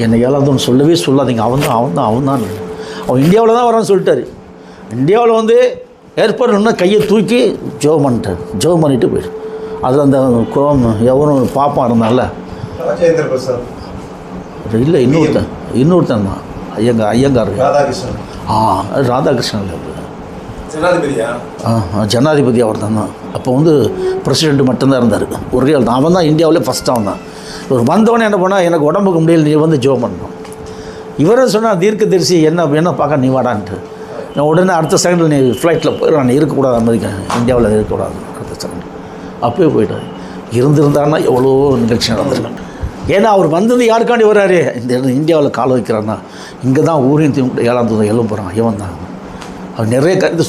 என்னை இழந்தோன்னு சொல்லவே சொல்லாதீங்க. அவன் தான் அவன் இந்தியாவில் தான் வரான்னு சொல்லிட்டாரு. இந்தியாவில் வந்து ஏற்பாடுன்னா கையை தூக்கி ஜெபம் பண்ணிட்டு போயிடு. அதில் அந்த எவனும் பாப்பான் இருந்தால இல்லை, இன்னொருத்தன் தான் ஐயங்கார் ராதாகிருஷ்ணன் ஜனாதிபதி அவர் தான். அப்போ வந்து பிரசிடென்ட் மட்டும்தான் இருந்தார். ஒரே ஆள் தான். அவன் தான் இந்தியாவிலே ஃபஸ்ட். அவன் தான். இவர் வந்தவொடனே என்ன பண்ணால், எனக்கு உடம்புக்கு முடியல, நீ வந்து ஜெபம் பண்ணணும். இவரே சொன்னால் தீர்க்கதரிசி என்ன பார்க்க நீ வாடான்ட்டு. நான் உடனே அடுத்த செகண்டில் நீ ஃப்ளைட்டில் போயிடும், நீ இருக்கக்கூடாது, அமெரிக்கா இந்தியாவில் இருக்கக்கூடாது. அடுத்த செகண்ட் அப்போயே போயிட்டார். இருந்திருந்தாருன்னா எவ்வளோ நிகழ்ச்சி நடந்திருக்கேன். ஏன்னா அவர் வந்தது யாருக்காண்டி வர்றாரு, இந்த இந்தியாவில் கால வைக்கிறான்னா இங்கே தான் ஊரின் 7ஆம் தூதன் எழும்ப போகிறான். இவன் தான். அவர் நிறைய கருத்து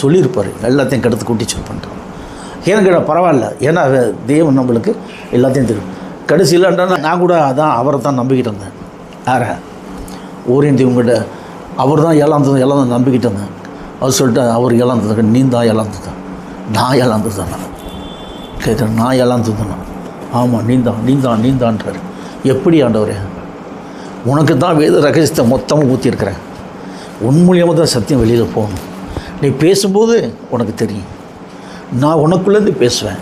சொல்லியிருப்பார். எல்லாத்தையும் கெடுத்து கூட்டி சொல் பண்ணிட்டான். ஏன்னு கேட்டால் பரவாயில்ல, ஏன்னா தேவன் நம்மளுக்கு எல்லாத்தையும் தெரியும். கடைசியில்ன்றா நான் கூட அதான் அவரை தான் நம்பிக்கிட்டு இருந்தேன். யாரை, ஓரியந்தி உங்கள்கிட்ட அவர் தான் ஏழாந்தது எல்லாம் நம்பிக்கிட்டு இருந்தேன். அவர் சொல்லிட்டு அவர் ஏழாந்தது நீ தான் ஏழாந்தது, நான் ஏழாந்தது தானே கேட்குறேன். நான் ஏழாந்தது தானே? ஆமாம் நீந்தான்றார். எப்படி ஆண்டவரே? உனக்கு தான் வேத ரகசியத்தை மொத்தமாக ஊற்றிருக்கிறேன். உன் மூலியமாக தான் சத்தியம் வெளியில் போகணும். நீ பேசும்போது உனக்கு தெரியும். நான் உனக்குள்ளேருந்து பேசுவேன்.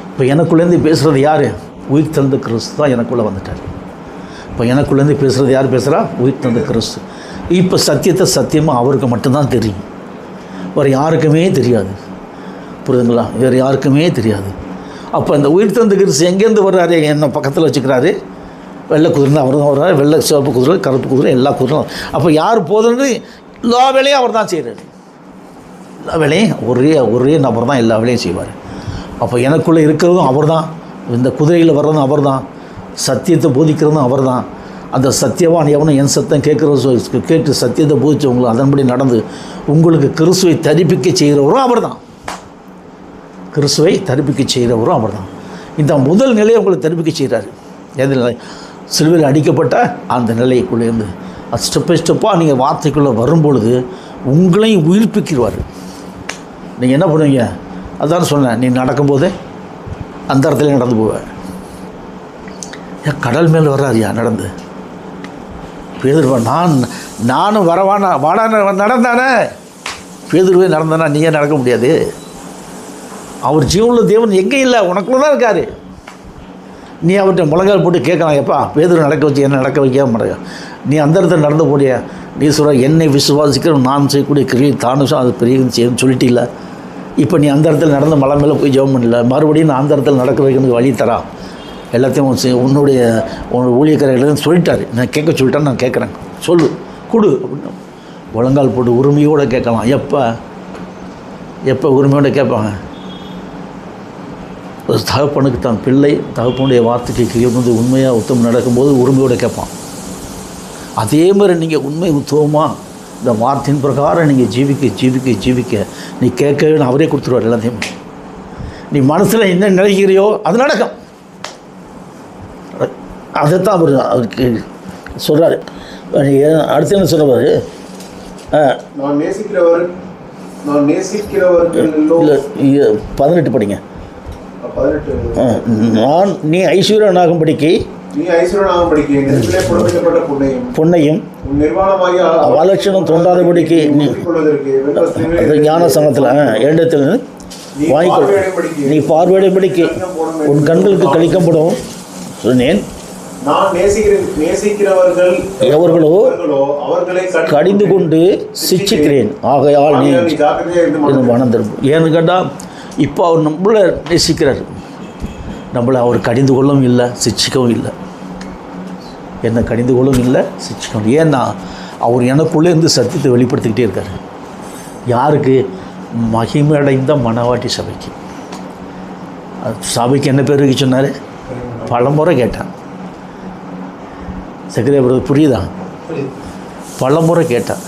இப்போ எனக்குள்ளேருந்து பேசுகிறது யார்? உயிர் தந்த கிறிஸ்து தான் எனக்குள்ளே வந்துட்டார். இப்போ எனக்குள்ளேருந்து பேசுகிறது யார் பேசுகிறா? உயிர் தந்த கிறிஸ்து. இப்போ சத்தியத்தை சத்தியமாக அவருக்கு மட்டும்தான் தெரியும், வேறு யாருக்குமே தெரியாது. புரியுதுங்களா? வேறு யாருக்குமே தெரியாது. அப்போ இந்த உயிர் தந்த கிறிஸ்து எங்கேருந்து வர்றாரு? என்னை பக்கத்தில் வச்சுக்கிறாரு. வெள்ளை குதிரை அவர் தான் வர்றாரு, வெள்ளை சிவப்பு குதிரை கருப்பு குதிரை எல்லா குதிரையும். அப்போ யார் போதுன்னு எல்லா வேலையும் அவர் தான் செய்கிறார். எல்லா வேலையும் ஒரே நபர் தான் எல்லா வேலையும் செய்வார். அப்போ எனக்குள்ளே இருக்கிறதும் அவர் தான், இந்த குதிரையில் வர்றதும் அவர் தான், சத்தியத்தை போதிக்கிறதும் அவர் தான். அந்த சத்தியவான் எவனும் என் சத்தம் கேட்டு சத்தியத்தை போதிச்சவங்களும் அதன்படி நடந்து உங்களுக்கு கிறிஸ்துவை தரிப்பிக்க செய்கிறவரும் அவர் தான். கிறிஸ்துவை தரிப்பிக்க செய்கிறவரும் அவர் தான். இந்த முதல் நிலையை உங்களுக்கு தரிப்பிக்க செய்கிறாரு. எந்த நிலை? சிலுவையில் அடிக்கப்பட்ட அந்த நிலைக்குள்ளேருந்து ஸ்டெப்பாக நீங்கள் வார்த்தைக்குள்ளே வரும்பொழுது உங்களையும் உயிர்ப்பிக்கிறார். நீங்கள் என்ன பண்ணுவீங்க? அதான் சொன்னேன், நீ நடக்கும்போதே அந்த இடத்துல நடந்து போவேன். ஏன் கடல் மேல் வர்றாருயா நடந்து? பேதுருவா நானும் வரவானா வாடான நடந்தானே? பேதுருவே நடந்தானா? நீ ஏன் நடக்க முடியாது? அவர் ஜீவனுள்ள தேவன் எங்கே இல்லை, உனக்குள்ள தான் இருக்கார். நீ அவர்கிட்ட முழங்கால் போட்டு கேட்கலாம், எப்பா பேதுரு நடக்க வச்சு என்ன நடக்க வைக்காம மாட்டேங்க. நீ அந்த இடத்துல நடந்து போடிய. நீ சொல்கிற என்னை விசுவாசிக்கிற நான் செய்யக்கூடிய கிரியை தானும் அது பெரிய செய்யணும்னு சொல்லிட்டில்ல. இப்போ நீ அந்த இடத்துல நடந்து மலை மேலே போய் ஜெபம் பண்ணல, மறுபடியும் நான் அந்த இடத்துல நடக்க வைக்கணுக்கு வழி தரா. எல்லாத்தையும் உன்னுடைய ஊழியக்காரர்களையும் சொல்லிட்டாரு. நான் கேட்க சொல்லிட்டேன்னு நான் கேட்குறேன், சொல்லு கொடு அப்படின்னு முழங்கால் போட்டு உரிமையோடு கேட்கலாம். எப்போ உரிமையோடு கேட்பாங்க? ஒரு தகப்பனுக்கு தான் பிள்ளை தகப்பனுடைய வார்த்தைக்கு கீழ்ந்து உண்மையாக உத்தமம் நடக்கும்போது உரிமையோடு கேட்பான். அதே மாதிரி நீங்கள் உண்மை உத்தவமாக இந்த வார்த்தையின் பிரகாரம் நீங்கள் ஜீவிக்க நீ கேட்கவே அவரே கொடுத்துருவார் எல்லாத்தையும். நீ மனசில் என்ன நினைக்கிறியோ அது நடக்கும். அதைத்தான் அவருக்கு சொல்கிறாரு. அடுத்து என்ன சொல்லுவார்?
நான் நேசிக்கிறவர்
இல்லை 18 படிங்க. நீ ஐஸ்வர்யனாகும்படிக்கு பொன்னையும் அவலட்சணம் தோன்றாதபடிக்கு ஞான சமத்தில் இடத்தில் வாங்கிக்கொள். நீ பார்வையிடும்படிக்கு உன் கண்களுக்கு கழிக்கப்படும் சொன்னேன். எவர்களோ கடிந்து கொண்டு சிச்சிக்கிறேன், ஆகையால் நீ மனம் திரும்பும். ஏன்னு கேட்டால் இப்போ அவர் நம்மளை நேசிக்கிறார். நம்மளை அவர் கடிந்து கொள்ளவும் இல்லை, சிச்சிக்கவும் இல்லை. என்னை கடிந்து கொள்ளவும் இல்லை, சிச்சிக்கவும். ஏன்னா அவர் எனக்குள்ளேருந்து சத்தியத்தை வெளிப்படுத்திக்கிட்டே இருக்கார். யாருக்கு? மகிமையடைந்த மணவாட்டி சபைக்கு. சபைக்கு என்ன பேர் வைக்க சொன்னார்? பலமுறை கேட்டான். சக்கரையா புரியுதா? பலமுறை கேட்டான்.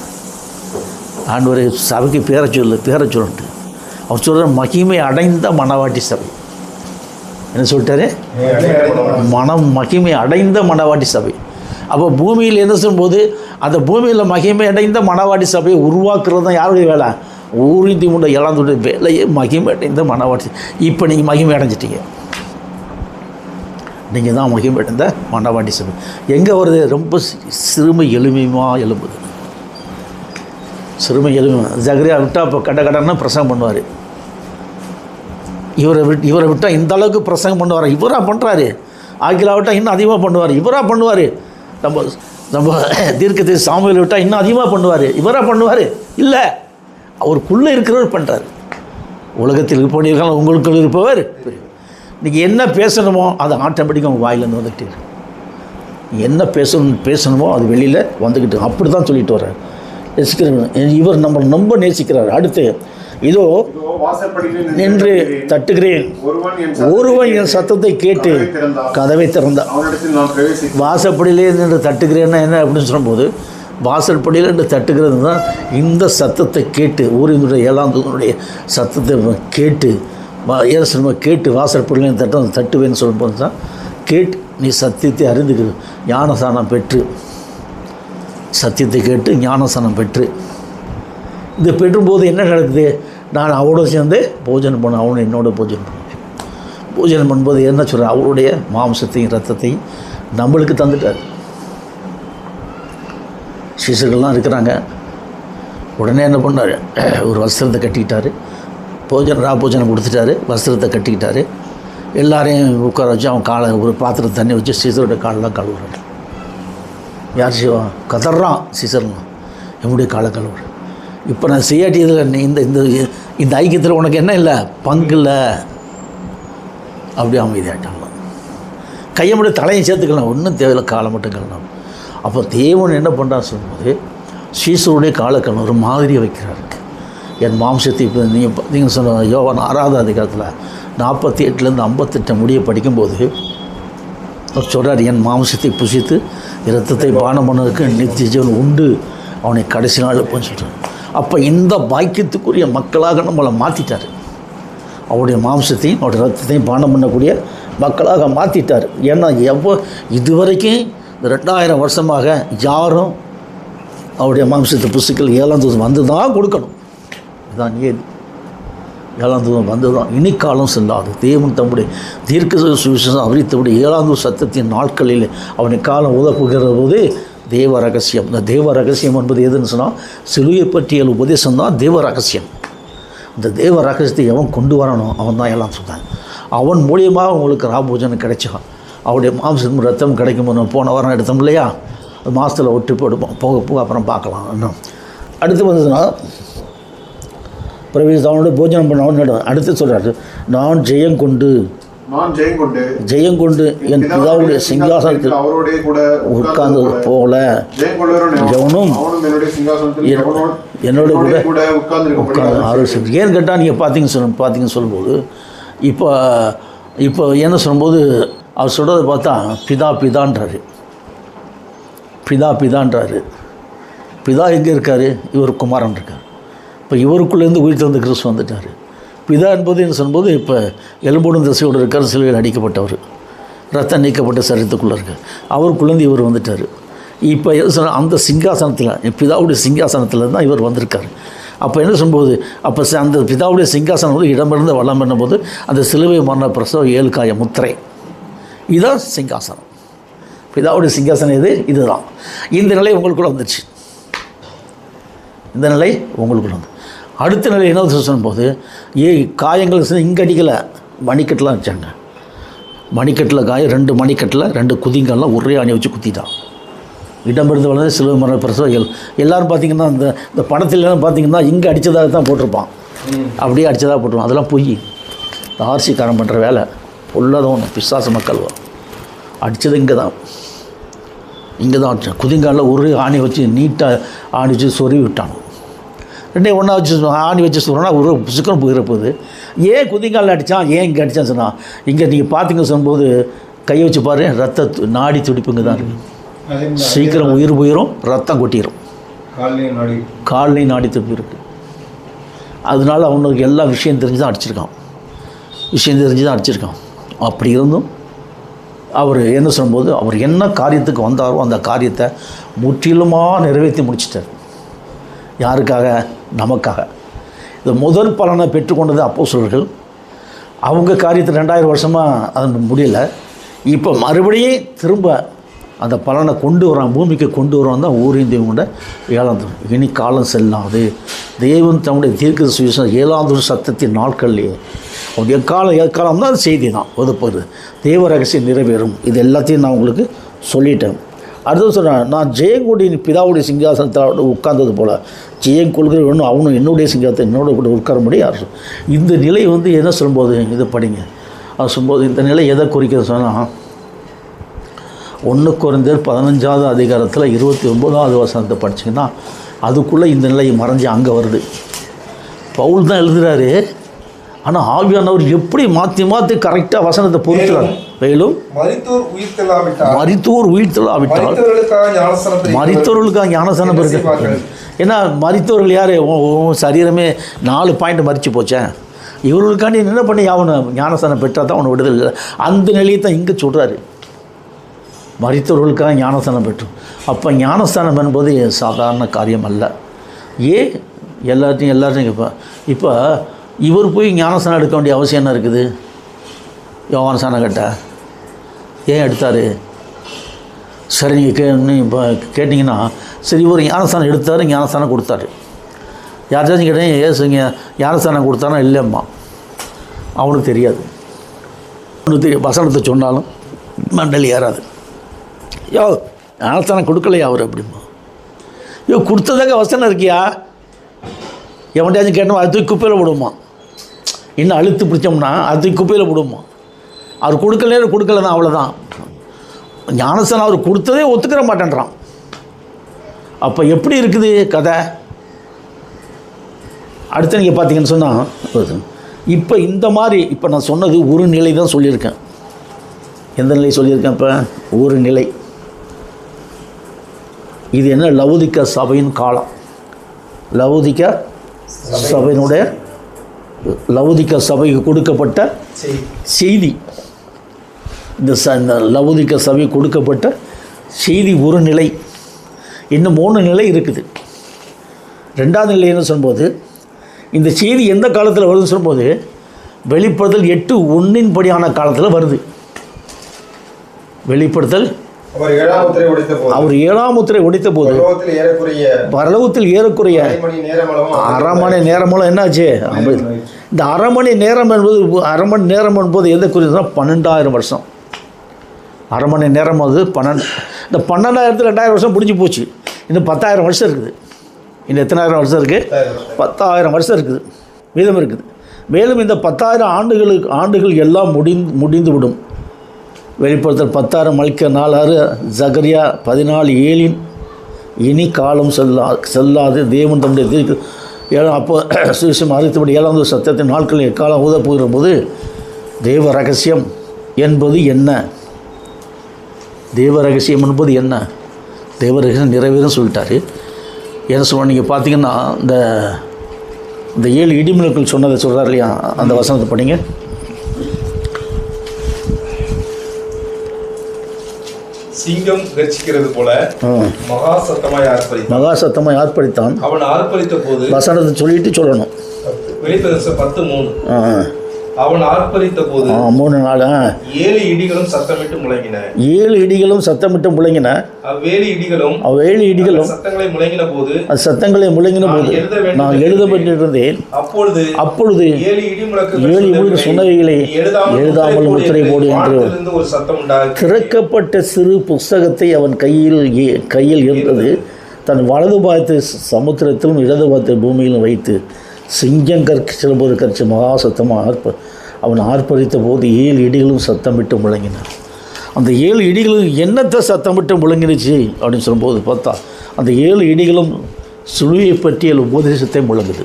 ஆண்டவரே சபைக்கு பேரை சொல்லிட்டு அவர் சொல்கிற மகிமை அடைந்த மணவாட்டி சபை. என்ன சொல்லிட்டாரு? மகிமை அடைந்த மணவாட்டி சபை. அப்போ பூமியில் என்ன சொல்லும்போது அந்த பூமியில் மகிமை அடைந்த மணவாட்டி சபையை உருவாக்குறது தான் யாருடைய வேலை? ஊரிந்தி முண்டை இழந்துடைய வேலையே மகிமை அடைந்த மணவாட்டி. இப்போ நீங்கள் மகிமை அடைஞ்சிட்டீங்க. நீங்கள் தான் மகிமை அடைந்த மணவாட்டி சபை. எங்கே வருது? ரொம்ப சிறுமை எளிமையாக எழும்புது. சிறுமை எளிமை. ஜகரியா விட்டால் இப்போ கடன்னா பிரசங்கம் பண்ணுவார். இவரை விட்டால் இந்த அளவுக்கு பிரசங்கம் பண்ணுவார். இவராக பண்ணுறாரு. ஆக்கிலா விட்டால் இன்னும் அதிகமாக பண்ணுவார். இவராக பண்ணுவார். நம்ம தீர்க்கத்தை சாமுவேல் விட்டால் இன்னும் அதிகமாக பண்ணுவார். இவராக பண்ணுவார் இல்லை, அவருக்குள்ளே இருக்கிறவர் பண்ணுறாரு. உலகத்தில் இருப்பவர்கள் உங்களுக்குள்ள இருப்பவர். நீங்கள் என்ன பேசணுமோ அது ஆட்டோமேட்டிக்காக உங்கள் வாயிலேருந்து வந்துக்கிட்டு என்ன பேசணுமோ அது வெளியில் வந்துக்கிட்டு அப்படி தான் சொல்லிட்டு வர்றார். இவர் நம்ம ரொம்ப நேசிக்கிறார். அடுத்து இதோ நின்று தட்டுகிறேன், ஒருவன் என் சத்தத்தை கேட்டு கதவை திறந்தான். வாசப்படியிலே நின்று தட்டுகிறேன்னா என்ன அப்படின்னு சொல்லும்போது வாசற்படியில் நின்று தட்டுகிறது தான் இந்த சத்தத்தை கேட்டு ஊரினுடைய 7ஆம் தூதனுடைய சத்தத்தை கேட்டு கேட்டு வாசற்படியில் தட்டுவேன்னு சொல்லும்போது தான் கேட்டு நீ சத்தியத்தை அறிந்துக்கிற ஞானசானம் பெற்று சத்தியத்தை கேட்டு ஞானசனம் பெற்று இது பெற்றும்போது என்ன நடக்குது? நான் அவரோடு சேர்ந்து போஜனம் பண்ண, அவனு என்னோட போஜனம் பண்ண. பூஜனம் பண்ணும்போது என்ன சொல்கிறார்? அவருடைய மாம்சத்தையும் ரத்தத்தையும் நம்மளுக்கு தந்துட்டார். சீசர்கள்லாம் இருக்கிறாங்க. உடனே என்ன பண்ணார்? ஒரு வஸ்திரத்தை கட்டிக்கிட்டார், பூஜனம் கொடுத்துட்டாரு, வஸ்திரத்தை கட்டிக்கிட்டார். எல்லாரையும் உட்கார வச்சு அவன் காலை ஒரு பாத்திரத்தை தண்ணி வச்சு சீசரோட காலெலாம் கழுவுறாரு. யார் சிவா கதறான்? சீசர்லாம் என்னுடைய காலை கழுவுற. இப்போ நான் செய்யாட்டியதில் இந்த இந்த இந்த ஐக்கியத்தில் உனக்கு என்ன இல்லை, பங்கு இல்லை. அப்படியே அமைதியாட்டாங்க. கையை மட்டும் தலையை சேர்த்துக்கலாம், ஒன்றும் தேவையில்லை, காலை மட்டும் கழணும். அப்போ தேவன் என்ன பண்ணுறான்னு சொல்லும்போது சீசருடைய காலை கழணும் ஒரு மாதிரியை வைக்கிறாரு. என் மாம்சத்தை இப்போ நீங்கள் சொன்ன யோவான் 6வது அதிகாரத்தில் 48 58 முடிய படிக்கும்போது அவர் சொல்கிறார், என் மாம்சத்தை புசித்து இரத்தத்தை பானம் பண்ணதுக்கு நித்திய ஜீவன் உண்டு, அவனை கடைசி நாள் போன்னு சொல்கிறார். அப்போ இந்த பாக்கியத்துக்குரிய மக்களாக நம்மளை மாற்றிட்டார். அவருடைய மாம்சத்தையும் அவருடைய ரத்தத்தையும் பானம் பண்ணக்கூடிய மக்களாக மாற்றிட்டார். ஏன்னா இதுவரைக்கும் இந்த 2000 வருஷமாக யாரும் அவருடைய மாம்சத்தை புசிக்கல் 7ஆம் தூதன் வந்து தான் கொடுக்கணும். இதுதான் ஏது. 7ஆம் தூதன் வந்து தான் இனிக்காலம் செல்லாது. தேவன் தம்முடைய தீர்க்க சுவிசேஷம் அறிவித்தபடி 7ஆம் தூதன் சத்தத்தின் நாட்களில் அவனை காலம் உதவுகிற போது தேவ ரகசியம். இந்த தேவ ரகசியம் என்பது எதுன்னு சொன்னால் சிலுவை பற்றிய உபதேசம் தான் தேவ ரகசியம். இந்த தேவ ரகசியத்தை எவன் கொண்டு வரணும் அவன் தான் எல்லாம் சொல்கிறாங்க. அவன் மூலியமாக உங்களுக்கு ராபோஜனம் கிடைச்சிடும். அவருடைய மாம்சம் ரத்தம் கிடைக்கும். போன வாரம் எடுத்தோம் இல்லையா, மாதத்தில் ஒட்டி போடுப்போம், போக போக அப்புறம் பார்க்கலாம். இன்னும் அடுத்து வந்ததுன்னா பிரவேச அவனோட போஜனம் பண்ண அடுத்து சொல்கிறாரு, நான் ஜெயங்கொண்டு என் பிதாவுடைய சிங்காசனத்தில் உட்கார்ந்தது போல எவனும் என்னோட கூட உட்கார்ந்து ஆலோசனை. ஏன்னு கேட்டால் நீங்கள் பார்த்தீங்கன்னு சொல்லும்போது இப்போ என்ன சொல்லும்போது அவர் சொல்கிறத பார்த்தா பிதான்றாரு. பிதா எங்கே இருக்கார்? இவர் குமாரன் இருக்கார். இப்போ இவருக்குள்ளேருந்து உயிர் தந்த கிறிஸ்து வந்துட்டார். பிதா என்பது என்ன சொல்லும்போது இப்போ எலும்போடும் தசையோடு இருக்கார், சிலுவையில் அடிக்கப்பட்டவர், ரத்தம் நீக்கப்பட்ட சரீரத்துக்குள்ளே இருக்கார். அவருக்குள்ளேருந்து இவர் வந்துட்டார். இப்போ அந்த சிங்காசனத்தில் பிதாவுடைய சிங்காசனத்தில் தான் இவர் வந்திருக்கார். அப்போ என்ன சொல்லும்போது அப்போ அந்த பிதாவுடைய சிங்காசனம் வந்து இடமிருந்து வளம் பண்ணும்போது அந்த சிலுவை மரண பிரசவ 7 காய முத்திரை, இதுதான் சிங்காசனம். பிதாவுடைய சிங்காசனம் இதுதான். இந்த நிலை உங்களுக்குள்ளே வந்துடுச்சு. இந்த நிலை உங்களுக்குள்ள வந்து அடுத்த நிலை என்ன சொல்லும்போது காயங்கள் இங்கே அடிக்கலை, மணிக்கட்டெலாம் வச்சாங்க. மணிக்கட்டில் காயம் 2 மணிக்கட்டில் 2 குதிங்கள்லாம் ஒரே அணி வச்சு குத்திட்டான். இடமிருந்து வளர்ந்து சிலுவை மரண பிரசவங்கள் எல்லோரும் பார்த்திங்கன்னா இந்த படத்துலலாம் பார்த்திங்கன்னா இங்கே அடித்ததாக தான் போட்டிருப்பான், அப்படியே அடித்ததாக போட்டுருவான். அதெல்லாம் பொய். இந்த ஆர்சிக்காரன் பண்ணுற வேலை பொல்லாத ஒன்று. பிசாசு மக்கள் அடித்தது இங்கே தான் அடித்தான். குதிங்காலில் ஒரு ஆணி வச்சு நீட்டாக ஆணி வச்சு சொருவி விட்டானோ. 2 ஒன்றா வச்சு ஆணி வச்சு சொல்கிறோன்னா ஒரு சிக்கனம் போயிடப்போகுது. ஏன் குதிங்காலில் அடித்தான், ஏன் இங்கே அடித்தான்னு சொன்னால் இங்கே நீங்கள் பார்த்தீங்க சொல்லும்போது கையை வச்சு பாரு, ரத்த நாடி துடிப்புங்க தான் இருக்குது. சீக்கிரம் உயிர் போயிடும், ரத்தம் கொட்டிடும், கால்லையும் நாடி துடிப்பு இருக்குது. அதனால அவனுக்கு எல்லா விஷயம் தெரிஞ்சு தான் அடிச்சிருக்கான். அப்படி இருந்தும் அவர் என்ன சொல்லும்போது அவர் என்ன காரியத்துக்கு வந்தாரோ அந்த காரியத்தை முற்றிலுமாக நிறைவேற்றி முடிச்சிட்டார். யாருக்காக? நமக்காக. இந்த முதல் பலனை பெற்றுக்கொண்டது அப்போஸ்தலர்கள். அவங்க காரியத்தை 2000 வருஷமாக அது முடியலை. இப்போ மறுபடியும் திரும்ப அந்த பலனை கொண்டு வரான், பூமிக்கு கொண்டு வரான் தான் ஊரின் தேவனோட 7ஆம் தூதன். இனி காலம் செல்லாது. தேவன் தம்முடைய தீர்க்க சுவிசேஷம் 7ஆம் தூதன் சத்தத்தின் நாட்கள்லேயே அவருடைய எக்காலம் தான் செய்தி தான் ஒதுப்பது. தேவ ரகசியம் நிறைவேறும். இது எல்லாத்தையும் நான் உங்களுக்கு சொல்லிட்டேன். அடுத்தது சொல்கிறேன், நான் ஜெயங்கொடி பிதாவுடைய சிங்காசனத்தில் உட்கார்ந்தது போல் ஜெயங்கொள்கிற வேணும் அவனும் என்னுடைய சிங்காசத்தை என்னோட கூட உட்கார முடியாது. இந்த நிலை வந்து என்ன சொல்லும்போது இதை படிங்க. அது சொல்லும்போது இந்த நிலை எதை குறிக்கிறது சொன்னால் 1 கொரிந்தியர் 15வது அதிகாரத்தில் 29வது வசனத்தை படிச்சிங்கன்னா அதுக்குள்ளே இந்த நிலை மறைஞ்சு அங்கே வருது. பவுல் தான் எழுதுகிறாரு. ஆனால் ஆவியானவர் எப்படி மாற்றி கரெக்டாக வசனத்தை பொறுத்துறாரு. மேலும் மரித்தோர் உயிர்த்தெழாவிட்டால் மரித்தவர்களுக்காக ஞானஸ்நானம் இருக்கு. ஏன்னா மரித்தவர்கள் யார்? சரீரமே 4 பாயிண்ட் மறித்து போச்சேன். இவர்களுக்காண்டி என்ன பண்ணி அவனை ஞானஸ்நானம் பெற்றால் தான் அவனை விடுதலை. அந்த நிலையை தான் இங்கே சொல்கிறாரு. மரித்தவர்களுக்காக ஞானஸ்தானம் பெற்றோம். அப்போ ஞானஸ்தானம் என்பது சாதாரண காரியம் அல்ல. ஏன் எல்லாத்தையும் இப்போ இவர் போய் ஞானஸ்தானம் எடுக்க வேண்டிய அவசியம் என்ன இருக்குது? யோவான் ஸ்நானகட்ட ஏன் எடுத்தார்? சரி, நீங்கள் இப்போ கேட்டிங்கன்னா, சரி இவர் ஞானஸ்தானம் எடுத்தார், ஞானஸ்தானம் கொடுத்தாரு. யார்ட்டாச்சும் கேட்டேன், ஏசுங்க ஞானஸ்தானம் கொடுத்தானா? இல்லைம்மா, அவனுக்கு தெரியாது. அவனுக்கு வசனத்தை சொன்னாலும் மண்டல் ஏறாது. ஞானஸ்தானம் கொடுக்கலையா அவர்? அப்படிமா, கொடுத்ததாக வசனம் இருக்கியா? எவன்டாச்சும் கேட்டோம், அது தூக்கி குப்பையில் விடுமா? இன்னும் அழுத்து பிடிச்சோம்னா அது தூக்கி குப்பையில் விடுமா? அவர் கொடுக்கலன்னா அவ்வளோதான். ஞானஸ்தானம் அவர் கொடுத்ததே ஒத்துக்கிற மாட்டேன்றான். அப்போ எப்படி இருக்குது கதை? அடுத்து நீங்கள் பார்த்தீங்கன்னு சொன்னால், இப்போ இந்த மாதிரி இப்போ நான் சொன்னது ஒரு நிலை தான் சொல்லியிருக்கேன். எந்த நிலை சொல்லியிருக்கேன்? இப்போ ஒரு நிலை. இது என்ன? லவோதிக்கா சபையின் காலம். லவோதிக்கா சபையினுடைய லவோதிக்கா சபைக்கு கொடுக்கப்பட்ட செய்தி. இந்த லவோதிக்கா சபைக்கு கொடுக்கப்பட்ட செய்தி ஒரு நிலை. இன்னும் 3 நிலை இருக்குது. 2வது நிலை என்ன சொல்லும்போது, இந்த செய்தி எந்த காலத்தில் வருதுன்னு சொல்லும்போது, வெளிப்படுத்தல் 8:1 படியான காலத்தில் வருது. வெளிப்படுத்தல் அவர் 7ஆம் முத்திரை உடைத்த போது பரலோகத்தில் ஏறக்குறைய அரை மணி நேரமெல்லாம் என்னாச்சு? இந்த அரை மணி நேரம் என்பது எதை குறித்தா? 12,000 வருஷம். அரை மணி நேரம் அது 12. இந்த 12,000 2000 வருஷம் முடிஞ்சு போச்சு. இன்னும் 10,000 வருஷம் இருக்குது. இன்னும் எத்தனாயிரம் வருஷம் இருக்குது? 10,000 வருஷம் இருக்குது, மீதம் இருக்குது. மேலும் இந்த 10,000 ஆண்டுகள் எல்லாம் முடிந்து விடும். வெளிப்படுத்தல் 10:6, மல்கியா 4:6, ஜகரியா 14:7 இனி காலம் செல்லாது தேவன் தம்முடைய தீர்க்க அப்போ சுவிசேஷம் அறிவித்தபடி 7வது சத்தத்தின் நாட்களில் எக்காலம் ஊதப் போகிற போது தேவ ரகசியம் என்பது என்ன? தேவ ரகசியம் என்பது என்ன? தேவ ரகசியம் நிறைவேறும் சொல்லிட்டாரு. என்ன சொல்லுவோம்? நீங்கள் பார்த்தீங்கன்னா இந்த 7 இடிமின்னல்கள் சொன்னதை சொல்கிறார் இல்லையா? அந்த வசனத்தை படிங்க.
சிங்கம் கர்ச்சிக்கிறது போல மகா சத்தமாய் ஆர்ப்பரித்தான். அவன் ஆர்ப்பரித்த போது வசனத்தை சொல்லிட்டு சொல்லணும். வெளிப்படுத்தல் 10:3. அவன் ஆர்ப்பரித்த போது
3:4
7 இடிகளும் சத்தமிட்டு முழங்கின.
7 இடிகளும் சத்தமிட்டு முழங்கின.
அவ்வேலு இடிகளும் சத்தங்களை முழங்கின போது நான் எழுதப்பட்டிருந்தேன். அப்பொழுது 7 இடி சொன்னவைகளை எழுதாமல் முத்திரை போடு என்று ஒரு சத்தம் உண்டாயிற்று. திறக்கப்பட்ட சிறு புஸ்தகத்தை அவன் கையில் இருந்தது. தன் வலது பாகத்தை சமுத்திரத்திலும் இடது பாகத்தை பூமியிலும் வைத்து சிங்கம் சிலபோது கரிச்சு மகா சத்தமாக அவன் ஆர்ப்பரித்த போது 7 இடிகளும் சத்தமிட்டு முழங்கினான். அந்த 7 இடிகளும் என்னத்தை சத்தமிட்டு முழங்கிடுச்சு அப்படின்னு சொல்லும்போது பார்த்தா, அந்த 7 இடிகளும் சிலுவையை பற்றிய உபதேசத்தை முழங்குது.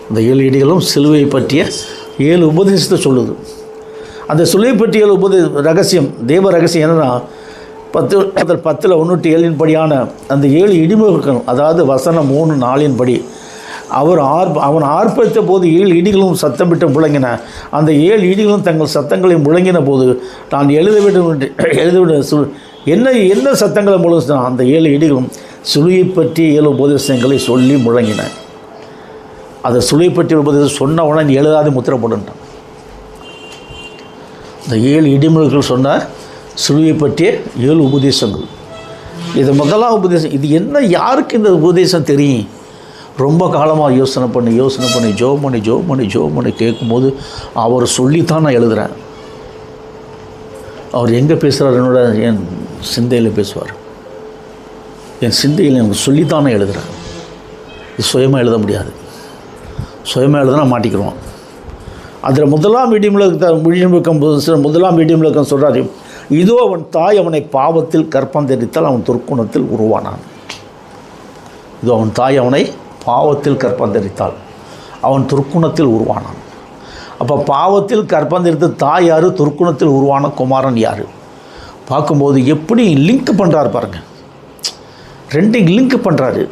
அந்த 7 இடிகளும் சிலுவையை பற்றிய 7 உபதேசத்தை சொல்லுது. அந்த சிலுவை பற்றிய ரகசியம், தேவ ரகசியம் என்னென்னா, 10:1-7 படியான அந்த 7 இடிமுகங்கள், அதாவது வசனம் 3:4 படி அவன் ஆர்ப்பரித்த போது 7 இடிகளும் சத்தமிட்டு முழங்கின. அந்த 7 இடிகளும் தங்கள் சத்தங்களை முழங்கின போது நான் எழுத என்ன சத்தங்களை முழங்கினா, அந்த 7 இடிகளும் சுழியை பற்றி 7 உபதேசங்களை சொல்லி முழங்கின. அதை சுழியை பற்றி உபதேசம் சொன்ன உடனே எழுதாது முத்திரை போடுன்ட்டான். இந்த 7 இடிமுகங்கள் சொன்ன சுழியை பற்றிய 7 உபதேசங்கள். இது முதலாம் உபதேசம். இது என்ன, யாருக்கு இந்த உபதேசம் தெரியும்? ரொம்ப காலமாக யோசனை பண்ணி ஜோம் பண்ணி கேட்கும்போது அவர் சொல்லித்தான் நான் எழுதுகிறேன். அவர் எங்கே பேசுகிறார்? என் சிந்தையில் பேசுவார். என் சிந்தையில் எனக்கு சொல்லித்தானே எழுதுகிறேன். இது சுயமாக எழுத முடியாது. சுயமாக எழுதுனா மாட்டிக்கிடுவான். அதில் முதலாம் இடிமுழக்கம் சொல்கிறார், இதோ அவன் தாய் அவனை பாவத்தில் கற்பம் தெரித்தால் அவன் துர்க்குணத்தில் உருவானான். இதோ அவன் தாய் அவனை பாவத்தில் கற்பந்தரித்தாள், அவன் துர்க்குணத்தில் உருவானான். அப்போ பாவத்தில் கற்பந்தரித்த தாய் யார்? துர்க்குணத்தில் உருவான குமாரன் யார்? பார்க்கும்போது எப்படி லிங்க் பண்ணுறாரு பாருங்கள். 2 லிங்க் பண்ணுறாரு.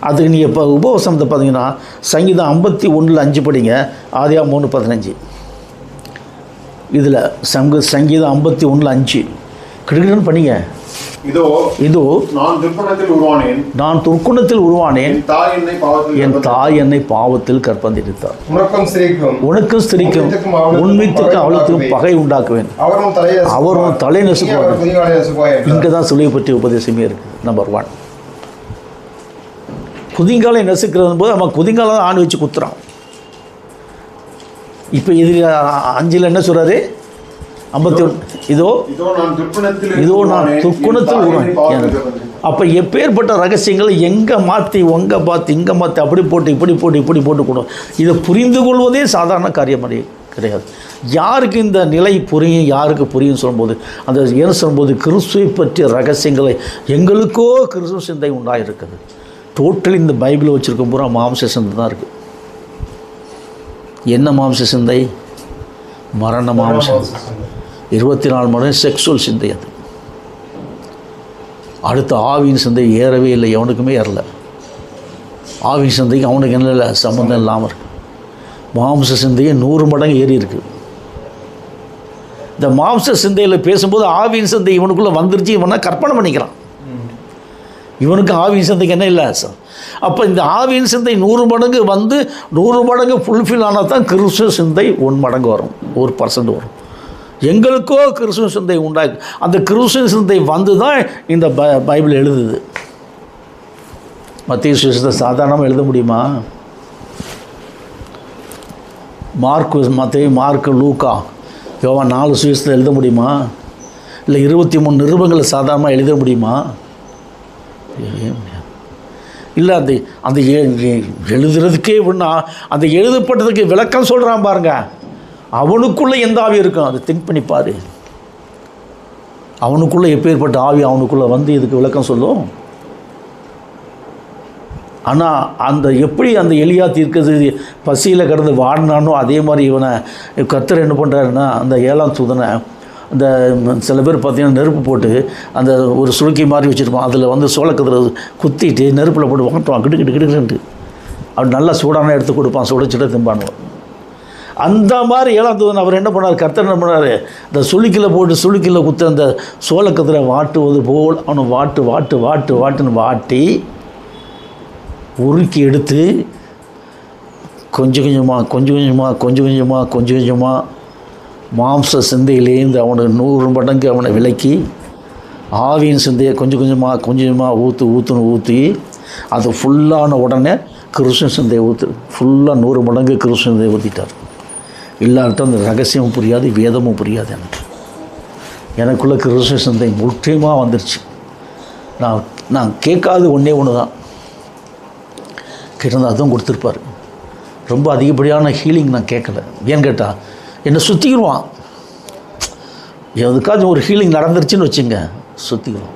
அதுக்கு நீங்கள் இப்போ உபவசனத்தை பார்த்தீங்கன்னா சங்கீதம் 51:5 படிங்க. ஆதியாகமம் 3:15. இதில் சங்கீதம் 51:5
கிடுகிடுன்னு பண்ணிங்க. இதோ
நான் துர்க்குணத்தில் உருவானேன்,
என் தாய் என்னை பாவத்தில் கற்பந்தெடுத்தார்.
உனக்கும்
ஸ்திரிக்கும் உன்மீத்துக்கும் அவளுக்கும் பகை உண்டாக்குவேன், அவர் உன் தலை நசுக்குவார். இங்கே தான் சிலுவை பற்றி உபதேசமே இருக்குது. நம்பர் 1, குதிங்காலை நசுக்கிறது போது அவன் குதிங்காலம் ஆணி வச்சு குத்துறான். இப்போ இது 5 என்ன சொல்கிறாரு? 51, இதோ நான் துர்க்குணத்தில் உருவானேன். அப்போ எப்பேற்பட்ட ரகசியங்களை எங்கே மாற்றி இங்கே மாற்றி அப்படி போட்டு இப்படி போட்டு கூட இதை புரிந்து கொள்வதே சாதாரண காரியம் கிடையாது. யாருக்கு இந்த நிலை புரியும், யாருக்கு புரியும் சொல்லும்போது அந்த ஏன்னு சொல்லும்போது கிறிஸ்துவை பற்றிய ரகசியங்களை எங்களுக்கோ கிறிஸ்துவ சிந்தை உண்டாயிருக்குது. டோட்டலி இந்த பைபிளை வச்சுருக்க பூரா மாம்ச சிந்தை தான் இருக்குது. என்ன மாம்ச சிந்தை? மரண மாம்சம். 24 மணி நேரம் செக்ஸுவல் சிந்தை. அது அடுத்த ஆவியின் சிந்தை ஏறவே இல்லை, எவனுக்குமே ஏறலை. ஆவியின் சிந்தைக்கு அவனுக்கு என்ன இல்லை, சம்மந்தம் இல்லாமல் இருக்கு. மாம்ச சிந்தையை 100 மடங்கு ஏறி இருக்கு. இந்த மாம்ச சிந்தையில் பேசும்போது ஆவியின் சிந்தை இவனுக்குள்ளே வந்துருச்சு, இவனை கற்பனை பண்ணிக்கிறான். இவனுக்கு ஆவியின் சிந்தைக்கு என்ன இல்லை. அப்போ இந்த ஆவியின் சிந்தை 100 மடங்கு வந்து 100 மடங்கு ஃபுல்ஃபில் ஆனால் தான் கிறிஸ்துவ சிந்தை 1 மடங்கு வரும், 1% வரும். எங்களுக்கோ கிறிஸ்துவ சிந்தை உண்டாக்கு. அந்த கிறிஸ்துவ சிந்தை வந்து தான் இந்த பைபிள் எழுதுது. மத்தேயு சுவிசேஷத்தை சாதாரணமாக எழுத முடியுமா? மார்க்கு லூக்கா யோவான் 4 சுவிசேஷத்தை எழுத முடியுமா? இல்லை 23 நிருபங்களை சாதாரணமாக எழுத முடியுமா? இல்லை அந்த எழுதுறதுக்கே ஒன்றா அந்த எழுதப்பட்டதுக்கு விளக்கம் சொல்கிறான் பாருங்க. அவனுக்குள்ளே எந்த ஆவி இருக்கும் அதை திங்க் பண்ணிப்பார். அவனுக்குள்ளே எப்பேற்பட்ட ஆவி அவனுக்குள்ளே வந்து இதுக்கு விளக்கம் சொல்லும். ஆனால் அந்த எப்படி அந்த எலியா தீர்க்கதரிசி பசியில் கிடந்து வாடினானோ அதே மாதிரி இவனை கர்த்தர் என்ன பண்ணுறாருன்னா அந்த 7ஆம் தூதனை அந்த சில பேர் பார்த்திங்கன்னா நெருப்பு போட்டு அந்த ஒரு சுளுக்கி மாதிரி வச்சுருப்பான், அதில் வந்து சோளக்கதிரை குத்திட்டு நெருப்பில் போட்டு வாட்டுவான், கிடுக்கிட்டு அவன் நல்லா சூடான எடுத்து கொடுப்பான், சுட திம்பானுவான். அந்த மாதிரி 7ஆம் தூதன் அவர் என்ன பண்ணார், கர்த்தர் என்ன பண்ணார், இந்த சுளுக்கில் குத்து அந்த சோளக்கதிரை வாட்டுவது போல் அவனை வாட்டுன்னு வாட்டி உருக்கி எடுத்து கொஞ்சமாக மாம்ச சிந்தையிலேருந்து அவனுக்கு 100 மடங்கு அவனை விலக்கி ஆவியின் சிந்தையை கொஞ்சமாக ஊற்றி அது ஃபுல்லான உடனே கிறிஸ்துவ சிந்தையை ஃபுல்லாக 100 மடங்கு கிறிஸ்துவ சிந்தையை ஊற்றிட்டார். இல்லாட்ட அந்த ரகசியமும் புரியாது, வேதமும் புரியாது. எனக்குள்ளே கிறிஸ்துவ சிந்தை முற்றிலுமாக வந்துருச்சு. நான் கேட்காது ஒன்று தான் கேட்டிருந்தா அதுவும் கொடுத்துருப்பார். ரொம்ப அதிகப்படியான ஹீலிங் நான் கேட்கல. ஏன்னு கேட்டால் என்னை சுற்றிக்கிடுவான். எதுக்காச்சும் ஒரு ஹீலிங் நடந்துருச்சுன்னு வச்சுங்க, சுற்றிக்கிடுவான்.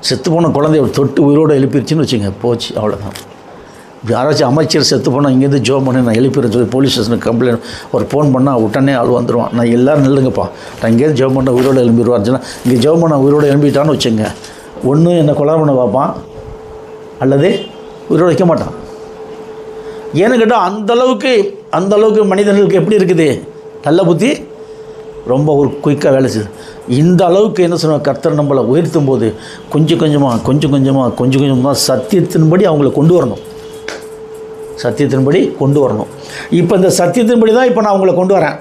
செத்து போன குழந்தைய தொட்டு உயிரோடு எழுப்பிடுச்சின்னு வச்சுங்க, போச்சு, அவ்வளோதான். யாராச்சும் அமைச்சர் செத்து போனால் இங்கேருந்து ஜோம் பண்ணி நான் எழுப்பிடுறேன்னு சொல்லி போலீஸ் ஸ்டேஷனுக்கு கம்ப்ளைண்ட் ஒரு ஃபோன் பண்ணால் உடனே ஆள் வந்துடுவான். நான் எல்லோரும் நில்லுங்கப்பா, நான் இங்கேருந்து ஜோம் பண்ண உயிரோடு எழும்பிடுவார்ச்சுன்னா இங்கே ஜோம் பண்ண உயிரோடு எழும்பிட்டான்னு வச்சுங்க, ஒன்று என்னை கொலை பண்ண பார்ப்பான் அல்லது உயிரோடு வைக்க மாட்டான். ஏன்னு கேட்டால் அந்தளவுக்கு மனிதர்களுக்கு எப்படி இருக்குது, நல்ல புத்தி ரொம்ப ஒரு குயிக்காக வேலை செய்யுது. இந்த அளவுக்கு என்ன சொல்லுவாங்க, கர்த்தர் நம்மளை உயர்த்தும் போது கொஞ்சம் கொஞ்சமாக சத்தியத்தின்படி அவங்கள கொண்டு வரணும். இப்போ இந்த சத்தியத்தின்படி தான் இப்போ நான் அவங்கள கொண்டு வரேன்.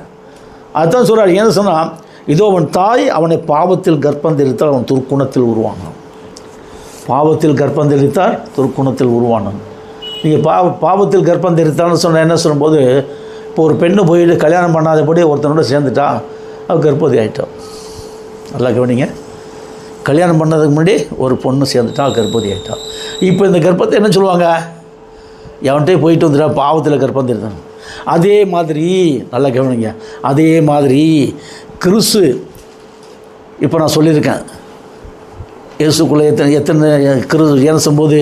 அதுதான் சொல்கிறார். என்ன சொன்னால், இதோ அவன் தாய் அவனை பாவத்தில் கர்ப்பம் தெரிவித்தால் அவன் துர்க்குணத்தில் உருவானான். நீங்கள் பாவத்தில் கர்ப்பம் தெரிவித்தான்னு சொன்ன என்ன சொல்லும்போது, இப்போ ஒரு பெண்ணு போயிட்டு கல்யாணம் பண்ணாதபடி ஒருத்தனோட சேர்ந்துட்டா அவள் கர்ப்பவதி ஆகிட்டான். நல்லா கவனிங்க, கல்யாணம் பண்ணதுக்கு முன்னாடி ஒரு பொண்ணு சேர்ந்துட்டா கர்ப்பவதி ஆகிட்டான். இப்போ இந்த கர்ப்பத்தை என்ன சொல்லுவாங்க, எவன்கிட்டே போயிட்டு வந்துட்டா பாவத்தில் கர்ப்பம் தெரிவித்தான். அதே மாதிரி நல்லா கவனிங்க, அதே மாதிரி கிறிஸ்து இப்போ நான் சொல்லியிருக்கேன், இயேசுக்குள்ளே எத்தனை இயேசும்போது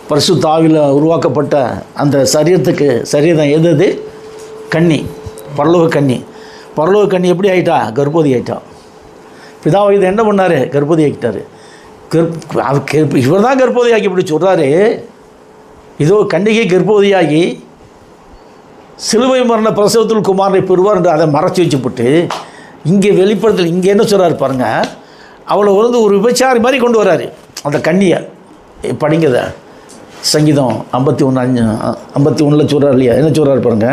பரிசுத்த ஆவியில் உருவாக்கப்பட்ட அந்த சரீரம் எது கன்னி, பரலோக கன்னி எப்படி ஆகிட்டா, கர்ப்பவதி ஆகிட்டா. பிதாவை இதை என்ன பண்ணார், கர்ப்பவதி ஆகிட்டார். இவர் தான் கர்ப்பவதி ஆக்கி இப்படி சொல்கிறாரு. இதோ கன்னிகை கர்ப்பவதியாகி சிலுவை மரண பிரசவத்தில் குமாரனை பெறுவார் என்று அதை மறைச்சி வச்சுப்பட்டு இங்கே வெளிப்படுத்தல் இங்கே என்ன சொல்கிறார் பாருங்கள், அவளை வந்து ஒரு விபச்சாரி மாதிரி கொண்டு வராரு அந்த கன்னியை. படிங்கத சங்கீதம் 51:5 சொல்கிறார் இல்லையா? என்ன சொல்கிறார் பாருங்க.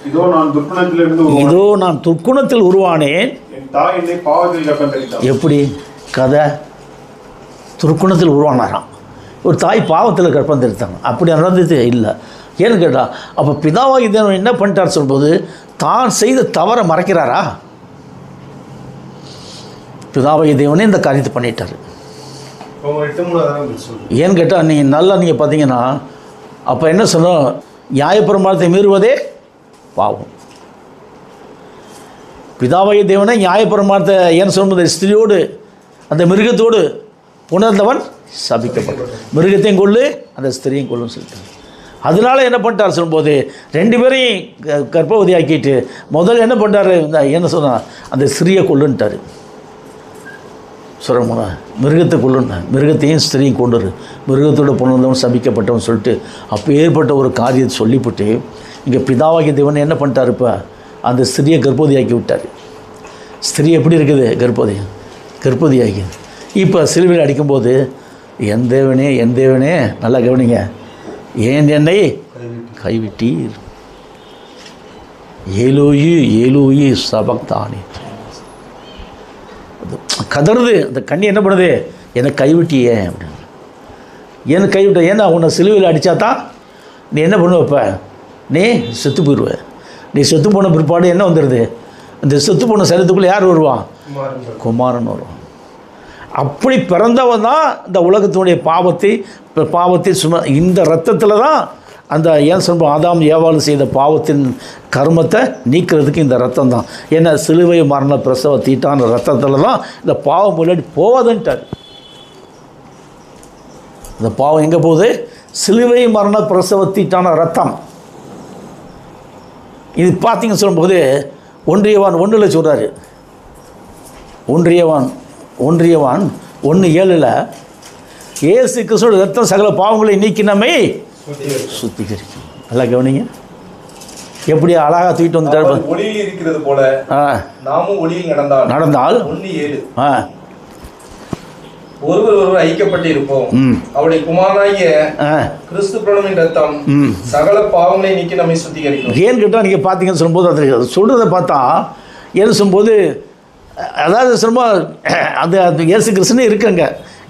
இதோ நான் துர்க்குணத்தில் உருவானேன். எப்படி கதை? துர்க்குணத்தில் உருவானாராம். ஒரு தாய் பாவத்தில் கற்பம் தெரிவித்தாங்க. அப்படி நடந்தது இல்லை. ஏன்னு கேட்டால் அப்போ பிதாவாகி தேவன் என்ன பண்ணிட்டார் சொல்லும்போது தான் செய்த தவறை மறைக்கிறாரா? பிதாவாகி தேவனே இந்த காரியத்தை பண்ணிட்டார். ஏன்னு கேட்டால் நீங்கள் பார்த்தீங்கன்னா அப்போ என்ன சொன்னோம்? நியாயப்பிரமாணத்தை மீறுவதே பாவம். பிதாவாகிய தேவனை நியாயப்பிரமாணத்தை ஏன்னு சொல்லும்போது ஸ்திரியோடு அந்த மிருகத்தோடு உணர்ந்தவன் சபிக்கப்பட்டான். மிருகத்தையும் கொள்ளு அந்த ஸ்திரியும் கொள்ளுன்னு சொல்லிட்டார். அதனால என்ன பண்ணிட்டார் சொல்லும்போது 2 பேரையும் கர்ப்பவதி ஆக்கிட்டு முதல்ல என்ன பண்ணிட்டார்? என்ன சொன்னார்? அந்த ஸ்திரியை கொள்ளுன்ட்டார். சொல்கிறோம் மிருகத்தை கொள்ளுன்னா மிருகத்தையும் ஸ்திரியும் கொண்டுரு, மிருகத்தோடு பொண்ணு சபிக்கப்பட்டவன் சொல்லிட்டு அப்போ ஏற்பட்ட ஒரு காரியத்தை சொல்லிவிட்டு இங்கே பிதாவாகிய தேவன் என்ன பண்ணிட்டார்? இப்போ அந்த ஸ்திரியை கர்ப்பவதியாக்கி விட்டார். ஸ்திரீ எப்படி இருக்குது? கர்ப்பவதியாக்கி. இப்போ சிலுவையில் அடிக்கும்போது என் தேவனே நல்லா கவனிங்க, ஏன் என்னை கைவிட்டீர்? ஏலோயி சபக்தானி கதறுது. அந்த கண்ணி என்ன பண்ணுது? என்னை கைவிட்டியே அப்படின்னு. ஏன்னு கைவிட்ட? ஏன்னா உன்னை சிலுவையில் அடித்தா தான் நீ என்ன பண்ணுவ? இப்போ நீ செத்து போயிடுவ. நீ செத்து போன பிற்பாடு என்ன வந்துடுது? இந்த செத்து போன சரீரத்துக்குள்ளே யார் வருவான்? குமாரன் வருவான். அப்படி பிறந்தவன் தான் இந்த உலகத்தினுடைய பாவத்தை இந்த ரத்தத்தில் தான் அந்த ஏன் சொல்லுவோம் ஆதாம் ஏவாள் செய்த பாவத்தின் கர்மத்தை நீக்கிறதுக்கு இந்த ரத்தம் தான். ஏன்னா சிலுவை மரண பிரசவ தீட்டான ரத்தத்தில் தான் இந்த பாவம் முன்னாடி போவாதுன்ட்டார். இந்த பாவம் எங்கே போகுது? சிலுவை மரண பிரசவ தீட்டான ரத்தம். இது பார்த்தீங்க சொல்லும்போது 1 சொல்கிறாரு. 1:7 இயேசு கிறிஸ்துவோட ரத்தம் சகல பாவங்களை நீக்கி நம்மை சுத்திகரிக்கும். நல்லா கவனிங்க, எப்படி அழகாக தூக்கிட்டு வந்துட்டார்.
ஒளியில் இருக்கிறது போல நாமும் ஒளியில் நடந்தால் 1:7 ஒருவர் ஐக்கியப்பட்டு இருப்போம். அவருடைய குமாரனாகிய கிறிஸ்து பிராணனின் ரத்தம் சகல பாவங்களை நீக்கி நம்மை சுத்திகரிக்கும்.
ஏன்னு கேட்டால் நீங்கள் பார்த்தீங்கன்னு சொல்லும்போது அது சொல்கிறத பார்த்தா ஏன்னு சொல்லும்போது அதாவது சொல்லும்போது அது இயேசு கிறிஸ்துன்னு இருக்குங்க.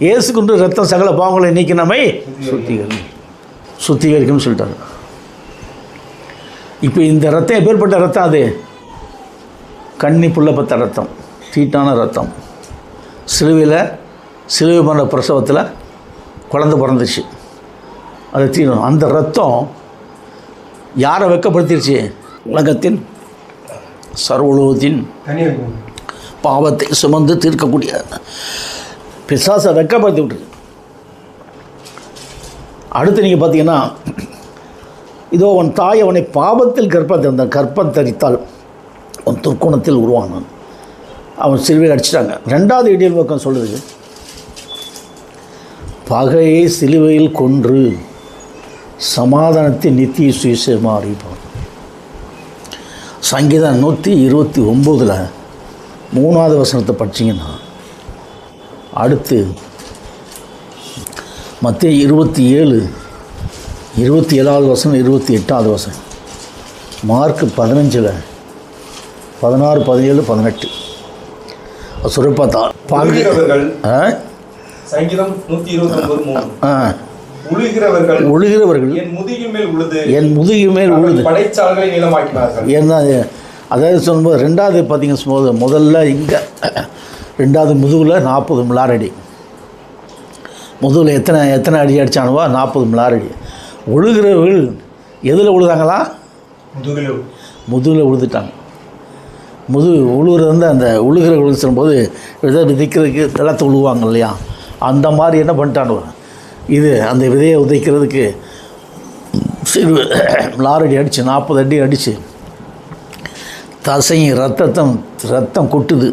இயேசு கொண்டு ரத்தம் சகல பாவங்களை நீக்கி நம்மை சுத்திகரிக்கும்னு சொல்லிட்டாரு. இப்போ இந்த ரத்தம் எப்பேற்பட்ட ரத்தம்? அது கன்னி புள்ளப்பட்ட ரத்தம், தீட்டான ரத்தம். சிலுவை மரண பிரசவத்தில் குழந்தை பிறந்துச்சு, அது தீரும். அந்த ரத்தம் யாரை வெட்கப்படுத்திடுச்சு? உலகத்தின் சர்வலோகத்தின் பாவத்தை சுமந்து தீர்க்கக்கூடிய பிசாசை வெட்கப்படுத்தி விட்டுருக்கு. அடுத்து நீங்கள் பார்த்தீங்கன்னா இதோ அவன் தாய் அவனை பாவத்தில் கர்ப்பம் தரித்தால் அவன் துர்க்குணத்தில் உருவானான். அவன் சிலுவையில் அடிச்சிட்டாங்க. 2வது இடியல் பக்கம் சொல்லுது, பகையை சிலுவையில் கொன்று சமாதானத்தை நித்திய சுவிசேஷமாக அறிவிப்பான். சங்கீதம் 129 3வது வசனத்தை படிச்சிங்கன்னா அடுத்து மத்தேயு 27வது வசனம் 28வது வசனம், மார்க் 15 16 17 18 சுரப்பாத்தா
சங்கீதம் 129:3
உழுகிறவர்கள் என் முதுகின் மேல் உழுது
படைச்சால்களை நீளமாக்கினார்கள்.
என்ன அதாவது சொல்லும்போது 2வது பார்த்தீங்க முதல்ல இங்கே 2வது முதுகில் 40 மிலாரடி, முதுகில் எத்தனை அடி அடித்தானுவா? 40 மிலாரடி. உழுகிறவர்கள் எதில் உழுதாங்களா? முதுகில் உழுதுட்டாங்க. உழுகிறது வந்து அந்த உழுகிறவர்கள் சொல்லும்போது விதை விதைக்கிறதுக்கு நிலத்தை உழுவாங்க இல்லையா, அந்த மாதிரி என்ன பண்ணிட்டானுவா? இது அந்த விதையை உதைக்கிறதுக்கு மிலாரடி அடித்து 40 அடி அடித்து தசையும் ரத்தம் கொட்டுது.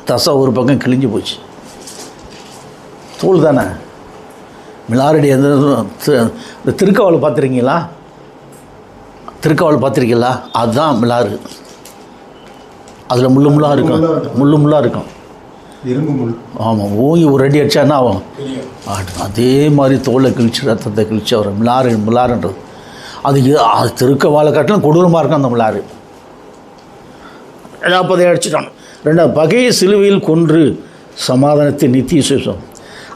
தசை ஒரு பக்கம் கிழிஞ்சு போச்சு. தூள் தானே மிலாரடி. அந்த இந்த திருக்காவல் பார்த்துருக்கீங்களா? அதுதான் மிலாறு. அதில் முள்ளுமுள்ளாக இருக்கும்.
இரும்பு முள்.
ஆமாம், ஓங்கி ஒரு அடி அடித்தா என்ன ஆகும்? அதே மாதிரி தோலை கிழிச்சு ரத்தத்தை கிழிச்சு அவர் மிளாறுன்றது அது திருக்க வாழை காட்டிலும் கொடூரமாக இருக்கும் அந்த மிளாறு. 40 அடிச்சிட்டான். 2 பகையை சிலுவையில் கொன்று சமாதானத்தை நித்திய சுவிசேஷம்.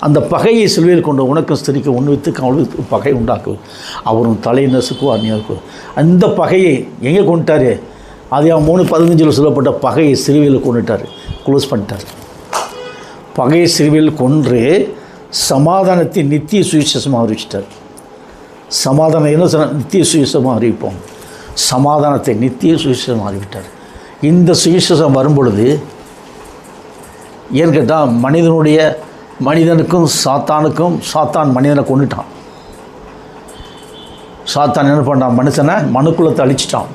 அந்த பகையை சிலுவையில் கொண்டு உனக்கும் ஸ்திரிக்கு உன்வித்துக்கு அவளுக்கு பகை உண்டாக்கு, அவரும் தலை நசுக்கும் அந்நியாருக்கும். அந்த பகையை எங்கே கொண்டுட்டார்? அது 3:15 சொல்லப்பட்ட பகையை சிலுவையில் கொண்டுட்டார், க்ளோஸ் பண்ணிட்டார். பகையை சிலுவையில் கொன்று சமாதானத்தை நித்திய சுவிசேஷமாக அறிவிச்சிட்டார். சமாதானம் என்ன சொன்ன? நித்திய சுவிசேஷமாக அறிவிப்போம். சமாதானத்தை நித்திய சுவிசேஷமாக அறிவிட்டார். இந்த சுவிசேஷம் வரும்பொழுது ஏன்னு கேட்டால் மனிதனுக்கும் சாத்தானுக்கும், சாத்தான் மனிதனை கொண்டுட்டான். சாத்தான் என்ன பண்ணான்? மனுஷனை மனுக்குலத்தை அழிச்சிட்டான்.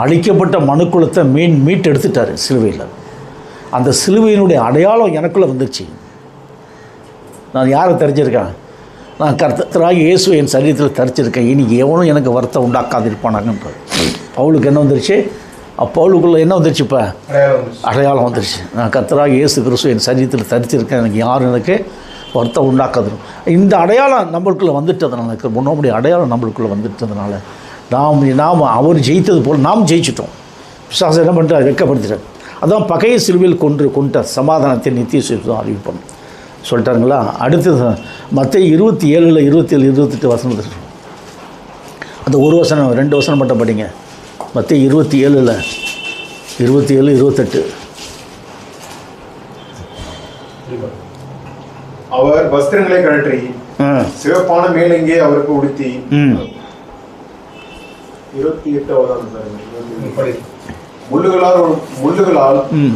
அழிக்கப்பட்ட மனுக்குலத்தை மீட்டு எடுத்துட்டார் சிலுவையில். அந்த சிலுவையினுடைய அடையாளம் எனக்குள்ளே வந்துருச்சு. நான் யாரை தெரிஞ்சிருக்கேன்? நான் கர்த்தராகி இயேசு என் சரீரத்தில் தரிச்சிருக்கேன். இனி எவனும் எனக்கு வருத்தம் உண்டாக்காதிருப்பானாங்கன்றது. பவுலுக்கு என்ன வந்துருச்சு? பவுலுக்குள்ளே என்ன வந்துருச்சு? இப்போ அடையாளம் வந்துருச்சு. நான் கர்த்தராகி இயேசு கிறிஸ்து என் சரீரத்தில் தரிச்சிருக்கேன், எனக்கு யாரும் எனக்கு வருத்தம் உண்டாக்காது. இந்த அடையாளம் நம்மளுக்குள்ளே வந்துட்டதுனால, முன்னோடைய அடையாளம் நம்மளுக்குள்ளே வந்துட்டதுனால நாம் அவர் ஜெயித்தது போல் நாம் ஜெயிச்சிட்டோம். பிசாசு என்ன பண்ணிட்டு வெட்கப்படுத்திட்டார். அதான் பகையை சிலுவையில் கொண்டுட்டார், சமாதானத்தை நித்திய சுவிசேஷம் அறிவிப்போம் சொல்லிட்டாருங்களா. அடுத்தது மத்தேயு 27, 27, 28 வசனம். அந்த ஒரு வசனம் 2 வசனம் மட்டும் படிங்க. மத்தேயு 27, 27, 28.
அவர் வஸ்திரங்களை கழற்றி சிவப்பான மேலங்கே அவருக்கு உடுத்தி 28 முள்ளுகளால்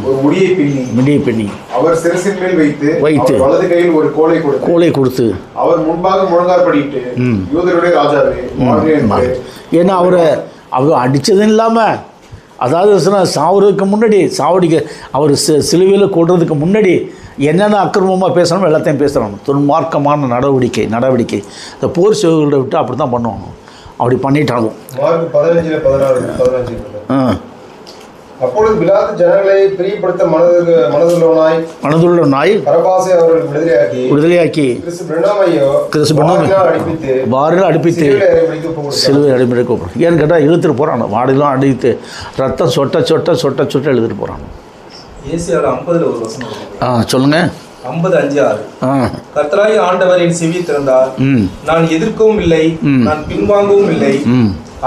ஒரு முடியை பின்னி அவர் சிரசின் மேல் வைத்து வலது கையில் ஒரு கோலை கொடுத்து அவர் முன்பாக முழங்காற்படிட்டு யூதருடைய ராஜாவே.
ஏன்னா அவர் அடித்ததும் இல்லாமல், அதாவது சாவறதுக்கு முன்னாடி அவர் சிலுவையில் கொள்றதுக்கு முன்னாடி என்னென்ன அக்கிரமமாக பேசணும் எல்லாத்தையும் பேசுகிறாங்க. துன்மார்க்கமான நடவடிக்கை இந்த போர் சேவைகளை விட்டு அப்படி தான் பண்ணுவாங்க. அப்படி பண்ணிட்டாங்க.
15 அப்பொழுது பிலாத்து ஜனங்களை பிரியப்படுத்த மனதுள்ளவனாய் பரபாசை அவர்கள் விடுதலையாக்கி
வாரில் அடிப்பித்து சிலுவை அடிப்படை கூப்பிடும். ஏன்னு கேட்டால் இழுத்துட்டு போகிறாங்க. வாடிலாம் அடித்து ரத்தம் சொட்ட எழுதிட்டு போகிறாங்க. சொல்லுங்க.
50:5-6 கர்த்தராகிய ஆண்டவரின் செவி திறந்தார், நான் எதிர்க்கவும் இல்லை, நான் பின்வாங்கவும் இல்லை.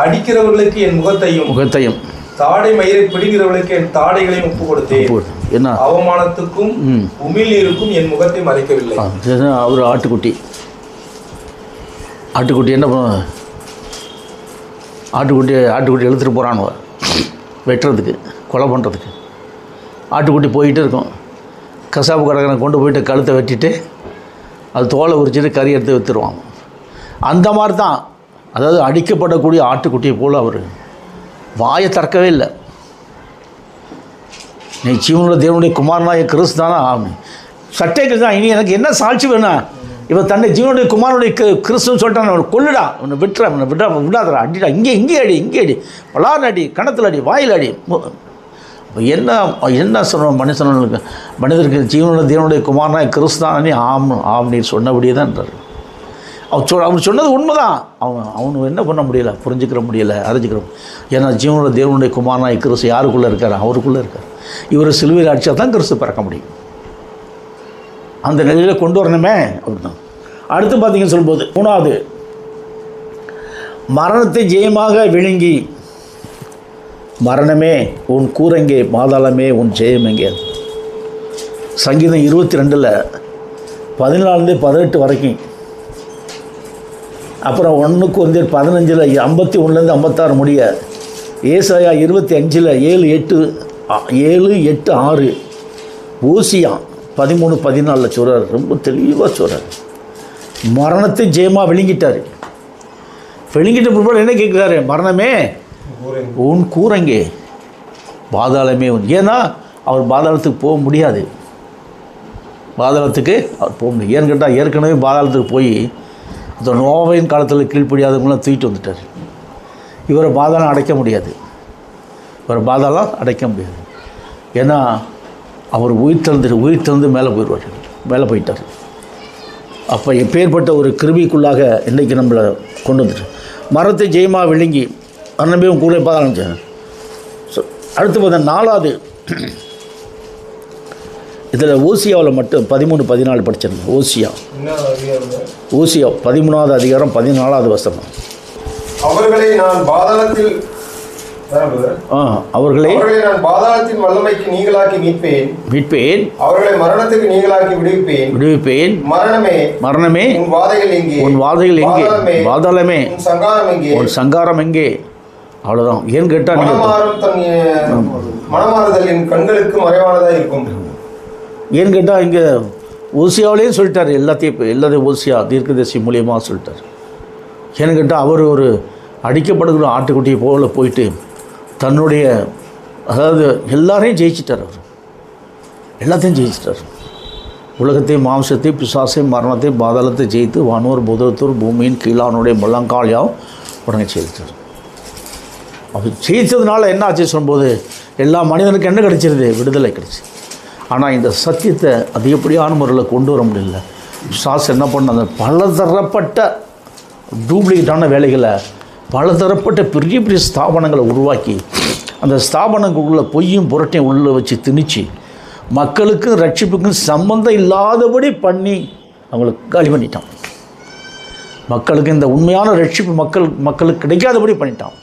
அடிக்கிறவர்களுக்கு என் முகத்தையும் தாடை மயிரை பிடிக்கிறவர்களுக்கு என் தாடைகளையும் ஒப்பு கொடுத்தேன்.
என்ன
அவமானத்துக்கும் உமிழ்நீருக்கும் என் முகத்தை மறைக்கவில்லை.
அவர் ஆட்டுக்குட்டி என்ன பண்ணுவாங்க? ஆட்டுக்குட்டி எழுத்துட்டு போகிறானுவ வெட்டுறதுக்கு, கொலை பண்ணுறதுக்கு. ஆட்டுக்குட்டி போயிட்டே இருக்கும். கசாப்பு கடைக்காரனை கொண்டு போயிட்டு கழுத்தை வெட்டிட்டு அது தோலை உரிச்சிட்டு கறி எடுத்து விற்றுருவாங்க. அந்த மாதிரி தான், அதாவது அடிக்கப்படக்கூடிய ஆட்டுக்குட்டியை போல் அவர் வாயை திறக்கவே இல்லை. நீ ஜீவனுள்ள தேவனுடைய குமாரனாய கிறிஸ்து தானா? சட்டை கிறிஸ்து தான். இனி எனக்கு என்ன சாட்சி வேணும்? இவன் தன்னை ஜீவனுடைய குமாரனுடைய கிறிஸ்துன்னு சொல்லிட்டான். அவனை கொல்லுடா, அவனை விடாதடா, அடிடா, இங்கே அடி, பலார் அடி, கணத்தில் அடி, வாயில் அடி. என்ன சொல்கிறோம்? மனிதருக்கு ஜீவனுள்ள தேவனுடைய குமாரனாய கிறிஸ்து தானே ஆம் நீர் சொன்னபடியே தான்ன்றார். அவர் சொன்னது உண்மைதான். அவனுக்கு என்ன பண்ண முடியலை, புரிஞ்சுக்கிற முடியலை, அறிஞ்சிக்கிறோம். ஏன்னா ஜீவனோட தேவனுடைய குமாரனாய் கிறிஸ்து யாருக்குள்ளே இருக்கார்? அவருக்குள்ளே இருக்கார். இவர் சிலுவையில் அடித்தா தான் கிறிஸ்து பிறக்க முடியும். அந்த நிலையில் கொண்டு வரணுமே அப்படிதான். அடுத்து பார்த்தீங்கன்னு சொல்லும்போது 3வது, மரணத்தை ஜெயமாக விழுங்கி, மரணமே உன் கூரங்கே, பாதாளமே உன் ஜெயம் எங்கே. சங்கீதம் 22 14-18 வரைக்கும். அப்புறம் 1 Corinthians 15 51 56 முடிய. ஏசாயா 25 7, 8, 6. ஓசியா 13, 14 சொல்கிறார். ரொம்ப தெளிவாக சொல்கிறார். மரணத்தை ஜெயமாக விழுங்கிட்டார். விழுங்கிட்ட பிற்பாடு என்ன கேட்குறாரு? மரணமே உன் கூரங்கே, பாதாளமே உன். ஏன்னா அவர் பாதாளத்துக்கு போக முடியாது. அவர் போக முடியாது. ஏன்னு கேட்டால் ஏற்கனவே பாதாளத்துக்கு போய் இந்த நோவின் காலத்தில் கீழ்ப்படியாதவங்களாம் தூக்கிட்டு வந்துட்டார். இவரை பாதாளம் அடைக்க முடியாது. ஏன்னா அவர் உயிர்த்தெழுந்து மேலே போயிடுவார், மேலே போயிட்டார். அப்போ எப்பேற்பட்ட ஒரு கிருபிக்குள்ளாக இன்றைக்கி நம்மளை கொண்டு வந்துட்டு மரத்தை ஜெயமாக விழுங்கி அண்ணன் கூட பார்க்க ஆரம்பித்தேன். அடுத்து பார்த்தா 4வது இதில் ஓசியாவில் மட்டும் 13-14 படிச்சிருந்தேன். ஓசியா 13வது அதிகாரம் 14வது வசனம்.
அவர்களை நான் பாதாளத்தில் நான் பாதாளத்தின் வல்லமைக்கு நீங்களாக்கி மீட்பேன். அவர்களை மரணத்துக்கு நீங்களாக்கி விடுவிப்பேன். மரணமே உன் வாதைகள் எங்கே? பாதாளமே உன் சங்காரம் எங்கே? அவ்வளோதான். ஏன்னு கேட்டால் மனமாறுதல் என் கண்களுக்கு மறைவானதாக இருக்கும். ஏன்னு கேட்டால் இங்கே ஓசியாவிலேயும் சொல்லிட்டார், எல்லாத்தையும் ஓசியா தீர்க்கதரிசி மூலியமாக சொல்லிட்டார். ஏன்னு கேட்டால் அவர் ஒரு அடிக்கப்படுகிற ஆட்டுக்குட்டியை போல போயிட்டு தன்னுடைய அதாவது எல்லாரையும் ஜெயிச்சிட்டார். அவர் எல்லாத்தையும் ஜெயிச்சிட்டார். உலகத்தையும் மாம்சத்தையும் பிசாசையும் மரணத்தையும் பாதாளத்தை ஜெயித்து வானோர் புதத்தூர் பூமியின் கீழானுடைய முழங்காலியாகவும் உடனே ஜெயித்தார். அவர் ஜெயித்ததுனால என்ன ஆச்சு சொல்லும்போது எல்லா மனிதனுக்கும் என்ன கிடைச்சிருது? விடுதலை கிடைச்சி. ஆனால் இந்த சத்தியத்தை அதிகப்படியான முறையில் கொண்டு வர முடியல. பிசாசு என்ன பண்ண அந்த பலதரப்பட்ட டூப்ளிகேட்டான வேலைகளை பலதரப்பட்ட பெரிய பெரிய ஸ்தாபனங்களை உருவாக்கி அந்த ஸ்தாபனங்களுக்குள்ள பொய்யும் புரட்டையும் உள்ளே வச்சு திணிச்சு மக்களுக்கும் ரட்சிப்புக்கும் சம்பந்தம் இல்லாதபடி பண்ணி அவங்களுக்கு காலி பண்ணிட்டான். மக்களுக்கு இந்த உண்மையான ரட்சிப்பு மக்களுக்கு கிடைக்காதபடி பண்ணிட்டான்.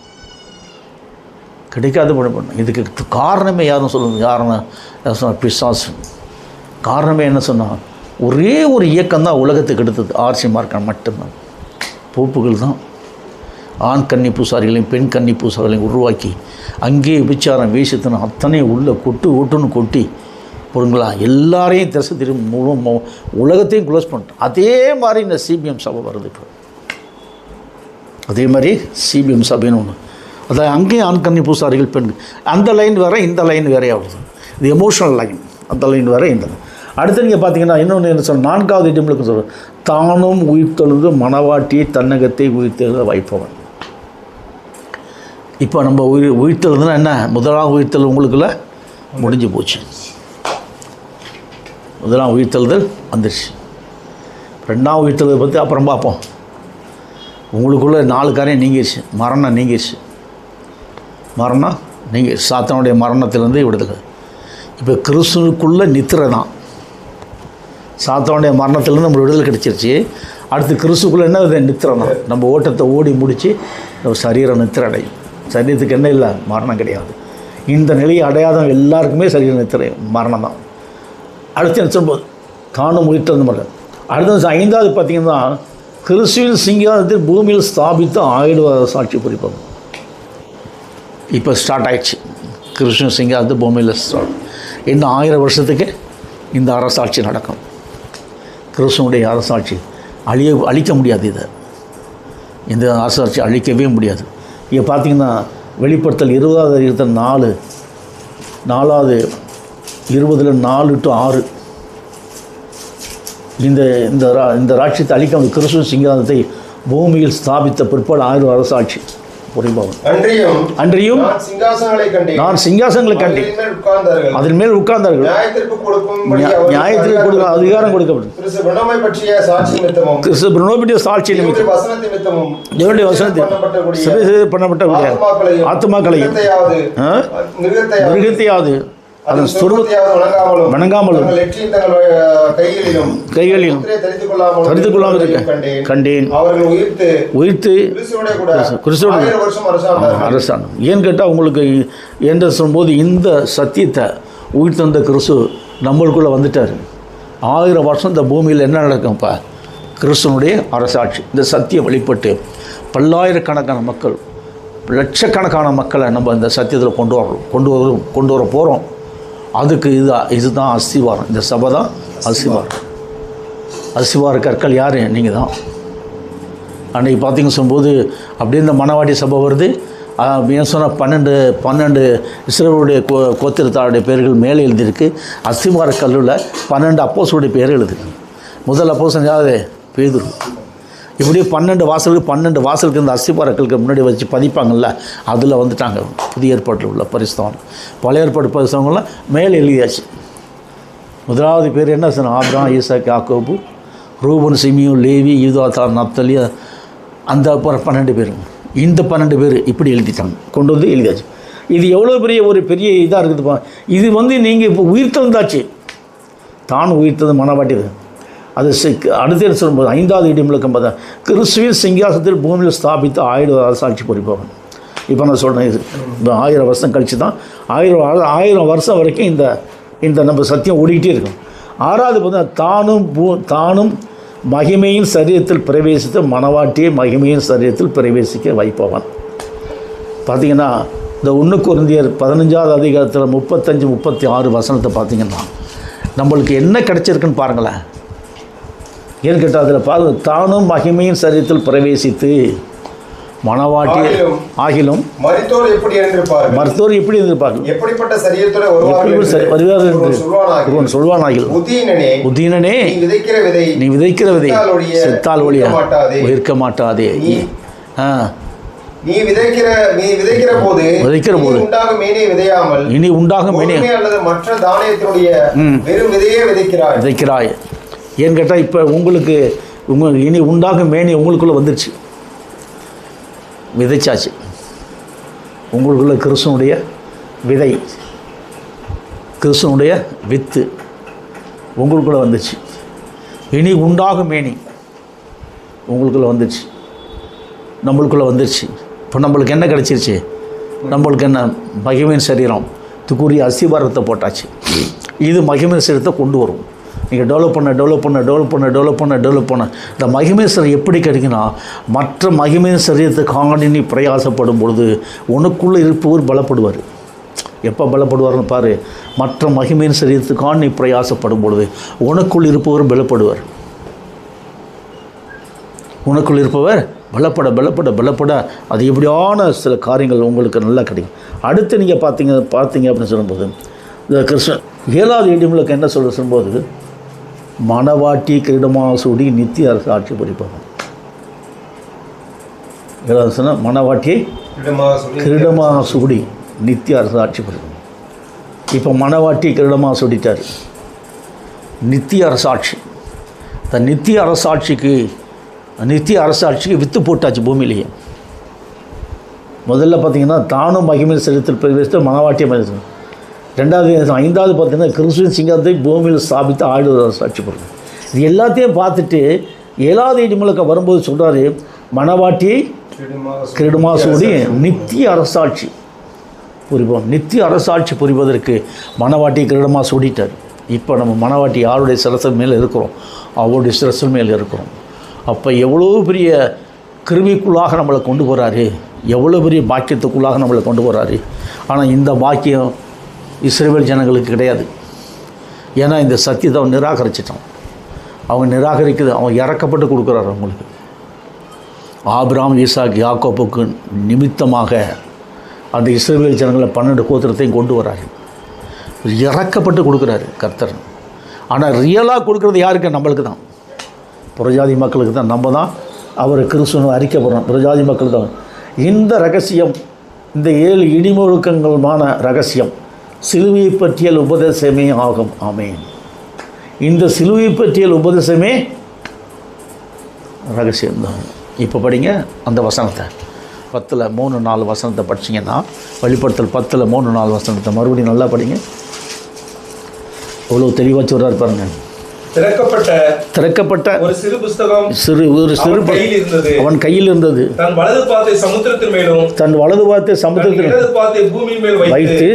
கிடைக்காதபடி பண்ண இதுக்கு காரணமே யாரும் சொல்லுங்க? யாருன்னா பிசாசு. காரணமே என்ன சொன்னால் ஒரே ஒரு இயக்கம் தான் உலகத்துக்கு எடுத்தது. ஆர்சி மார்க்கம் மட்டும்தான். போப்புகள் தான் ஆண் கன்னி பூசாரிகளையும் பெண் கன்னி பூசாரிகளையும் உருவாக்கி அங்கேயே விபச்சாரம் வேஷத்தின அத்தனை உள்ள ஒட்டுன்னு கொட்டி பொருங்களா எல்லாரையும் திசை திரும்ப உலகத்தையும் க்ளோஸ் பண்ணிட்டோம். அதே மாதிரி இந்த சிபிஎம் சபை வருது. இப்போ அதே மாதிரி சிபிஎம் சபைன்னு ஒன்று, அதாவது அங்கேயும் ஆண் கன்னி பூசாரிகள் பெண், அந்த லைன் வேறு இந்த லைன் வேறையாகுது. இது எமோஷனல் லைன், அந்த லைன் வேறு இந்த லைன். அடுத்து நீங்கள் பார்த்தீங்கன்னா இன்னொன்று என்ன சொல்ல 4வது டீம்லுக்கு சொல்கிறேன், தானும் உயிர்த்தெழுந்து மனவாட்டியை தன்னகத்தை உயிர்த்தெழுத வைப்பவன். இப்போ நம்ம உயிர்த்தெழுதுனா என்ன? முதலாவது உயிர்த்தெழு உங்களுக்குள்ள முடிஞ்சு போச்சு. முதலாம் உயிர்த்தெழுதல் வந்துடுச்சு. 2வது உயிர்த்தெழுதை பற்றி அப்புறம் பார்ப்போம். உங்களுக்குள்ள 4 காரியம் நீங்கிடுச்சு. மரணம் நீங்கிடுச்சு. மரணம் நீங்கள் சாத்தானுடைய மரணத்திலேருந்து விடுதலை. இப்போ கிறிஸ்துவுக்குள்ளே நித்திரை தான். சாத்தானுடைய மரணத்திலேருந்து நம்ம விடுதலை கிடைச்சிருச்சு. அடுத்து கிறிஸ்துக்குள்ளே என்ன நித்திரை தான். நம்ம ஓட்டத்தை ஓடி முடித்து நம்ம சரீரம் நித்திரை அடையும். சரீரத்துக்கு என்ன இல்லை? மரணம் கிடையாது. இந்த நிலையை அடையாதவங்க எல்லாருக்குமே சரீர நித்திரை மரணம் தான். அடுத்து என்ன சொல்லும்போது காணும் உயிர்த்தெழுந்த மாதிரி. அடுத்தது 5வது பார்த்திங்கன்னா கிறிஸ்துவின் சிங்காசனத்தில் பூமியில் ஸ்தாபித்து 1000 வருட சாட்சி குறிப்போம். இப்போ ஸ்டார்ட் ஆயிடுச்சு. கிறிஸ்துவின் சிங்காசனத்தில் பூமியில் ஸ்டார்ட். இன்னும் 1000 வருஷத்துக்கு இந்த அரசாட்சி நடக்கும். கிறிஸ்துவனுடைய அரசாட்சி அழிக்க முடியாது. இதை இந்த அரசாட்சி அழிக்கவே முடியாது. இங்கே பார்த்திங்கன்னா வெளிப்படுத்தல் 20வது அதிகாரத்தில் 4வது 20 4 to 6 இந்த ராட்சியத்தை அழிக்க கிறிஸ்துவ சிங்காசனத்தை பூமியில் ஸ்தாபித்த பிற்பாடு 1000 அரசாட்சி புரிபவன். அன்றியும் நான் சிங்காசனங்களை கண்டேன், அதன் மேல் உட்கார்ந்தார்கள். நியாயத்திற்கு கொடுக்க அதிகாரம் கொடுக்கப்படும். கிறிஸ்து பிரணோமை பற்றிய சாட்சி நிமித்தமும் தேவனுடைய வசனத்தில் பண்ணப்பட்ட ஆத்துமாக்களையும் மிருகத்தையாவது அதன் வணங்காமலும் கைகளிலும் தரித்துக் கொள்ளாமல் இருக்க கண்டேன். உயிர்த்து கிறிஸ்துவோட அரசாங்கம். ஏன்னு கேட்டால் உங்களுக்கு என்று சொல்லும்போது இந்த சத்தியத்தை உயிர் தந்த கிறிஸ்து நம்மளுக்குள்ளே வந்துட்டார். 1000 வருஷம் இந்த பூமியில் என்ன நடக்கும்ப்பா? கிறிஸ்துவனுடைய அரசாட்சி. இந்த சத்தியம் வெளிப்பட்டு பல்லாயிரக்கணக்கான மக்கள், லட்சக்கணக்கான மக்களை நம்ம இந்த சத்தியத்தில் கொண்டு வர போகிறோம். அதுக்கு இதுதான் அஸ்திவாரம். இந்த சபை தான் அஸ்திவாரம். அஸ்திவார கற்கள் யார்? நீங்கள் தான். அன்றைக்கி பார்த்திங்க சொல்லும்போது அப்படியே இந்த மணவாட்டி சபை வருது. ஏன் சொன்னால் 12 இஸ்ரவேலுடைய கோத்திரத்தாருடைய பேர்கள் மேலே எழுதியிருக்கு. அஸ்திவார கல்லில் 12 அப்போஸ்தலருடைய பேர் எழுதுது. முதல் அப்போஸ்தலன் யார்? பேதுரு. இப்படியே 12 வாசலுக்கு இந்த அஸ்திபாரக்களுக்கு முன்னாடி வச்சு பதிப்பாங்கள்ல, அதில் வந்துட்டாங்க புதிய ஏற்பாட்டில் உள்ள பரிசுத்தவான். பழைய ஏற்பாடு பரிசுத்தவங்களாம் மேலே எழுதியாச்சு.
முதலாவது பேர் என்ன சொன்ன? ஆபிரகாம், ஈசாக்கு, யாக்கோபு, ரூபன், சிமியோன், லேவி, யூதா, நப்தலி, அந்த 12 பேர். இந்த 12 பேர் இப்படி எழுதிட்டாங்க, கொண்டு வந்து எழுதியாச்சு. இது எவ்வளோ பெரிய இதாக இருக்குதுப்பா. இது நீங்கள் இப்போ உயிர்த்தெழுந்தாச்சு, தான் உயிர்த்தது மனவாட்டியது. அது அடுத்து என்ன சொல்லும்போது 5வது இடிமுழக்கம் பார்த்தா கிறிஸ்துவின் சிங்காசனத்தில் பூமியில் ஸ்தாபித்து 1000 அரசாட்சி பொறிப்பவன். இப்போ நான் சொல்கிறேன், இது இந்த 1000 வருஷம் கழித்து தான் 1000 வருஷம் வரைக்கும் இந்த நம்ம சத்தியம் ஓடிக்கிட்டே இருக்கும். 6வது பார்த்தா தானும் மகிமையின் சரீரத்தில் பிரவேசித்து மனவாட்டியை மகிமையின் சரீரத்தில் பிரவேசிக்க வைப்பவன். பார்த்திங்கன்னா இந்த 1 கொரிந்தியர் 15வது அதிகாரத்தில் 35-36 வசனத்தை பார்த்திங்கன்னா நம்மளுக்கு என்ன கிடைச்சிருக்குன்னு பாருங்களேன். ஏன்னு கேட்டால் அதில் தானும் மகிமையின் சரீரத்தில் பிரவேசித்து மனவாட்டி ஆகிலும் மருத்துவர் எப்படி இருந்திருப்பார்கள், எப்படிப்பட்ட சரீரத்தோட வருவார் சொல்வானாகிலும் புத்தீனனே நீ விதைக்கிற விதை செத்தால் ஒழிய உயிர்க்க மாட்டாதே. நீ விதைக்கிற போது இனி உண்டாகும் மேனே அல்லது மற்ற தானியத்தினுடைய வெறும் விதையே விதைக்கிறாய். ஏன்னு கேட்டால் இப்போ உங்களுக்கு இனி உண்டாகும் மேனி உங்களுக்குள்ளே வந்துருச்சு, விதைச்சாச்சு. உங்களுக்குள்ள கிறிஸ்துவனுடைய விதை, கிறிஸ்துவனுடைய வித்து உங்களுக்குள்ளே வந்துச்சு. இனி உண்டாகும் மேனி உங்களுக்குள்ளே வந்துச்சு, நம்மளுக்குள்ளே வந்துருச்சு. இப்போ நம்மளுக்கு என்ன கிடச்சிருச்சு? நம்மளுக்கு என்ன? மகிமையின் சரீரம், இதுக்குரிய அஸ்திவாரத்தை போட்டாச்சு. இது மகிமையின் சரீரத்தை கொண்டு வரும். நீங்கள் டெவலப் பண்ண இந்த மகிமை சரீரம் எப்படி கிடைக்குன்னா, மற்ற மகிமையின் சரீரத்தை காணி நீ பிரயாசப்படும் பொழுது உனக்குள்ளே இருப்பவர் பலப்படுவார். எப்போ பலப்படுவார்னு பாரு. மற்ற மகிமையின் சரீரத்துக்கான நீ பிரயாசப்படும் பொழுது உனக்குள் இருப்பவர் பலப்படுவார். உனக்குள் இருப்பவர் பலப்பட அது எப்படியான சில காரியங்கள் உங்களுக்கு நல்லா கிடைக்கும். அடுத்து நீங்கள் பார்த்தீங்க அப்படின்னு சொல்லும்போது இந்த கிறிஸ்தன் 7வது இடிமுழக்கம் என்ன சொல்லும்போது மனவாட்டி கிரீடமாசூடி நித்திய அரசாட்சி பொறிப்பவன். 7வது சொன்ன மனவாட்டியை கிரீடமாசூடி நித்திய அரசாட்சி பொறிப்பவன். இப்போ மனவாட்டி கிரீடமாக சூடிட்டார். நித்திய அரசாட்சி, இந்த நித்திய அரசாட்சிக்கு வித்து போட்டாச்சு பூமியிலேயே. முதல்ல பார்த்திங்கன்னா தானும் மகிமையின் சரீரத்தில் பிரவேசித்து மனவாட்டியை மதித்து. 5வது பார்த்திங்கன்னா கிறிஸ்துவின் சிங்கத்தை பூமியில் ஸ்தாபித்து 1000 அரசாட்சி போடுறது. இது எல்லாத்தையும் பார்த்துட்டு 7வது இடிமுழக்கம் வரும்போது சொல்கிறாரு, மனவாட்டியை கிரீடமாசூடி நித்திய அரசாட்சி புரிவோம். நித்திய அரசாட்சி புரிவதற்கு மனவாட்டி கிரீடமாக சூடிட்டார். இப்போ நம்ம மனவாட்டி யாருடைய சிரசல் மேலே இருக்கிறோம்? அவருடைய சிரசல் மேலே இருக்கிறோம். அப்போ எவ்வளோ பெரிய கிருமிக்குள்ளாக நம்மளை கொண்டு போகிறாரு, எவ்வளோ பெரிய பாக்கியத்துக்குள்ளாக நம்மளை கொண்டு போகிறாரு. ஆனால் இந்த பாக்கியம் இஸ்ரவேல் ஜனங்களுக்கு கிடையாது. ஏன்னா இந்த சத்தியத்தை அவன் நிராகரிச்சிட்டான். அவங்க நிராகரிக்குது, அவன் இறக்கப்பட்டு கொடுக்குறாரு அவங்களுக்கு. ஆபிரகாம், ஈசாக்கு, யாக்கோபுக்கு நிமித்தமாக அந்த இஸ்ரவேல் ஜனங்களை 12 கோத்திரத்தையும் கொண்டு வராரு. இறக்கப்பட்டு கொடுக்குறாரு கர்த்தர். ஆனால் ரியலாக கொடுக்குறது யாருக்கு? நம்மளுக்கு தான், புறஜாதி மக்களுக்கு தான். நம்ம தான் அவர் கிறிஸ்துவ அறிக்கைப்படுறோம், புறஜாதி மக்கள் தான். இந்த ரகசியம், இந்த 7 இடிமுழக்கங்களுமான ரகசியம் சிலுவை பற்றியல் உபதேசமே ஆகும். ஆமேன். இந்த சிலுவை பற்றியல் உபதேசமே ரகசியம்தான். இப்போ படிங்க அந்த வசனத்தை, 10-3-4 வசனத்தை படிச்சிங்கன்னா, வெளிப்படுத்தல் 10-3-4 வசனத்தை மறுபடியும் நல்லா படிங்க. அவ்வளோ தெளிவாக சொல்கிறார் பாருங்க. திறக்கப்பட்ட ஒரு சிறு புஸ்தகம் அவன் கையில் இருந்தது. தன் வலது பாதத்தை சமுத்திரத்தின் மேல் வைத்து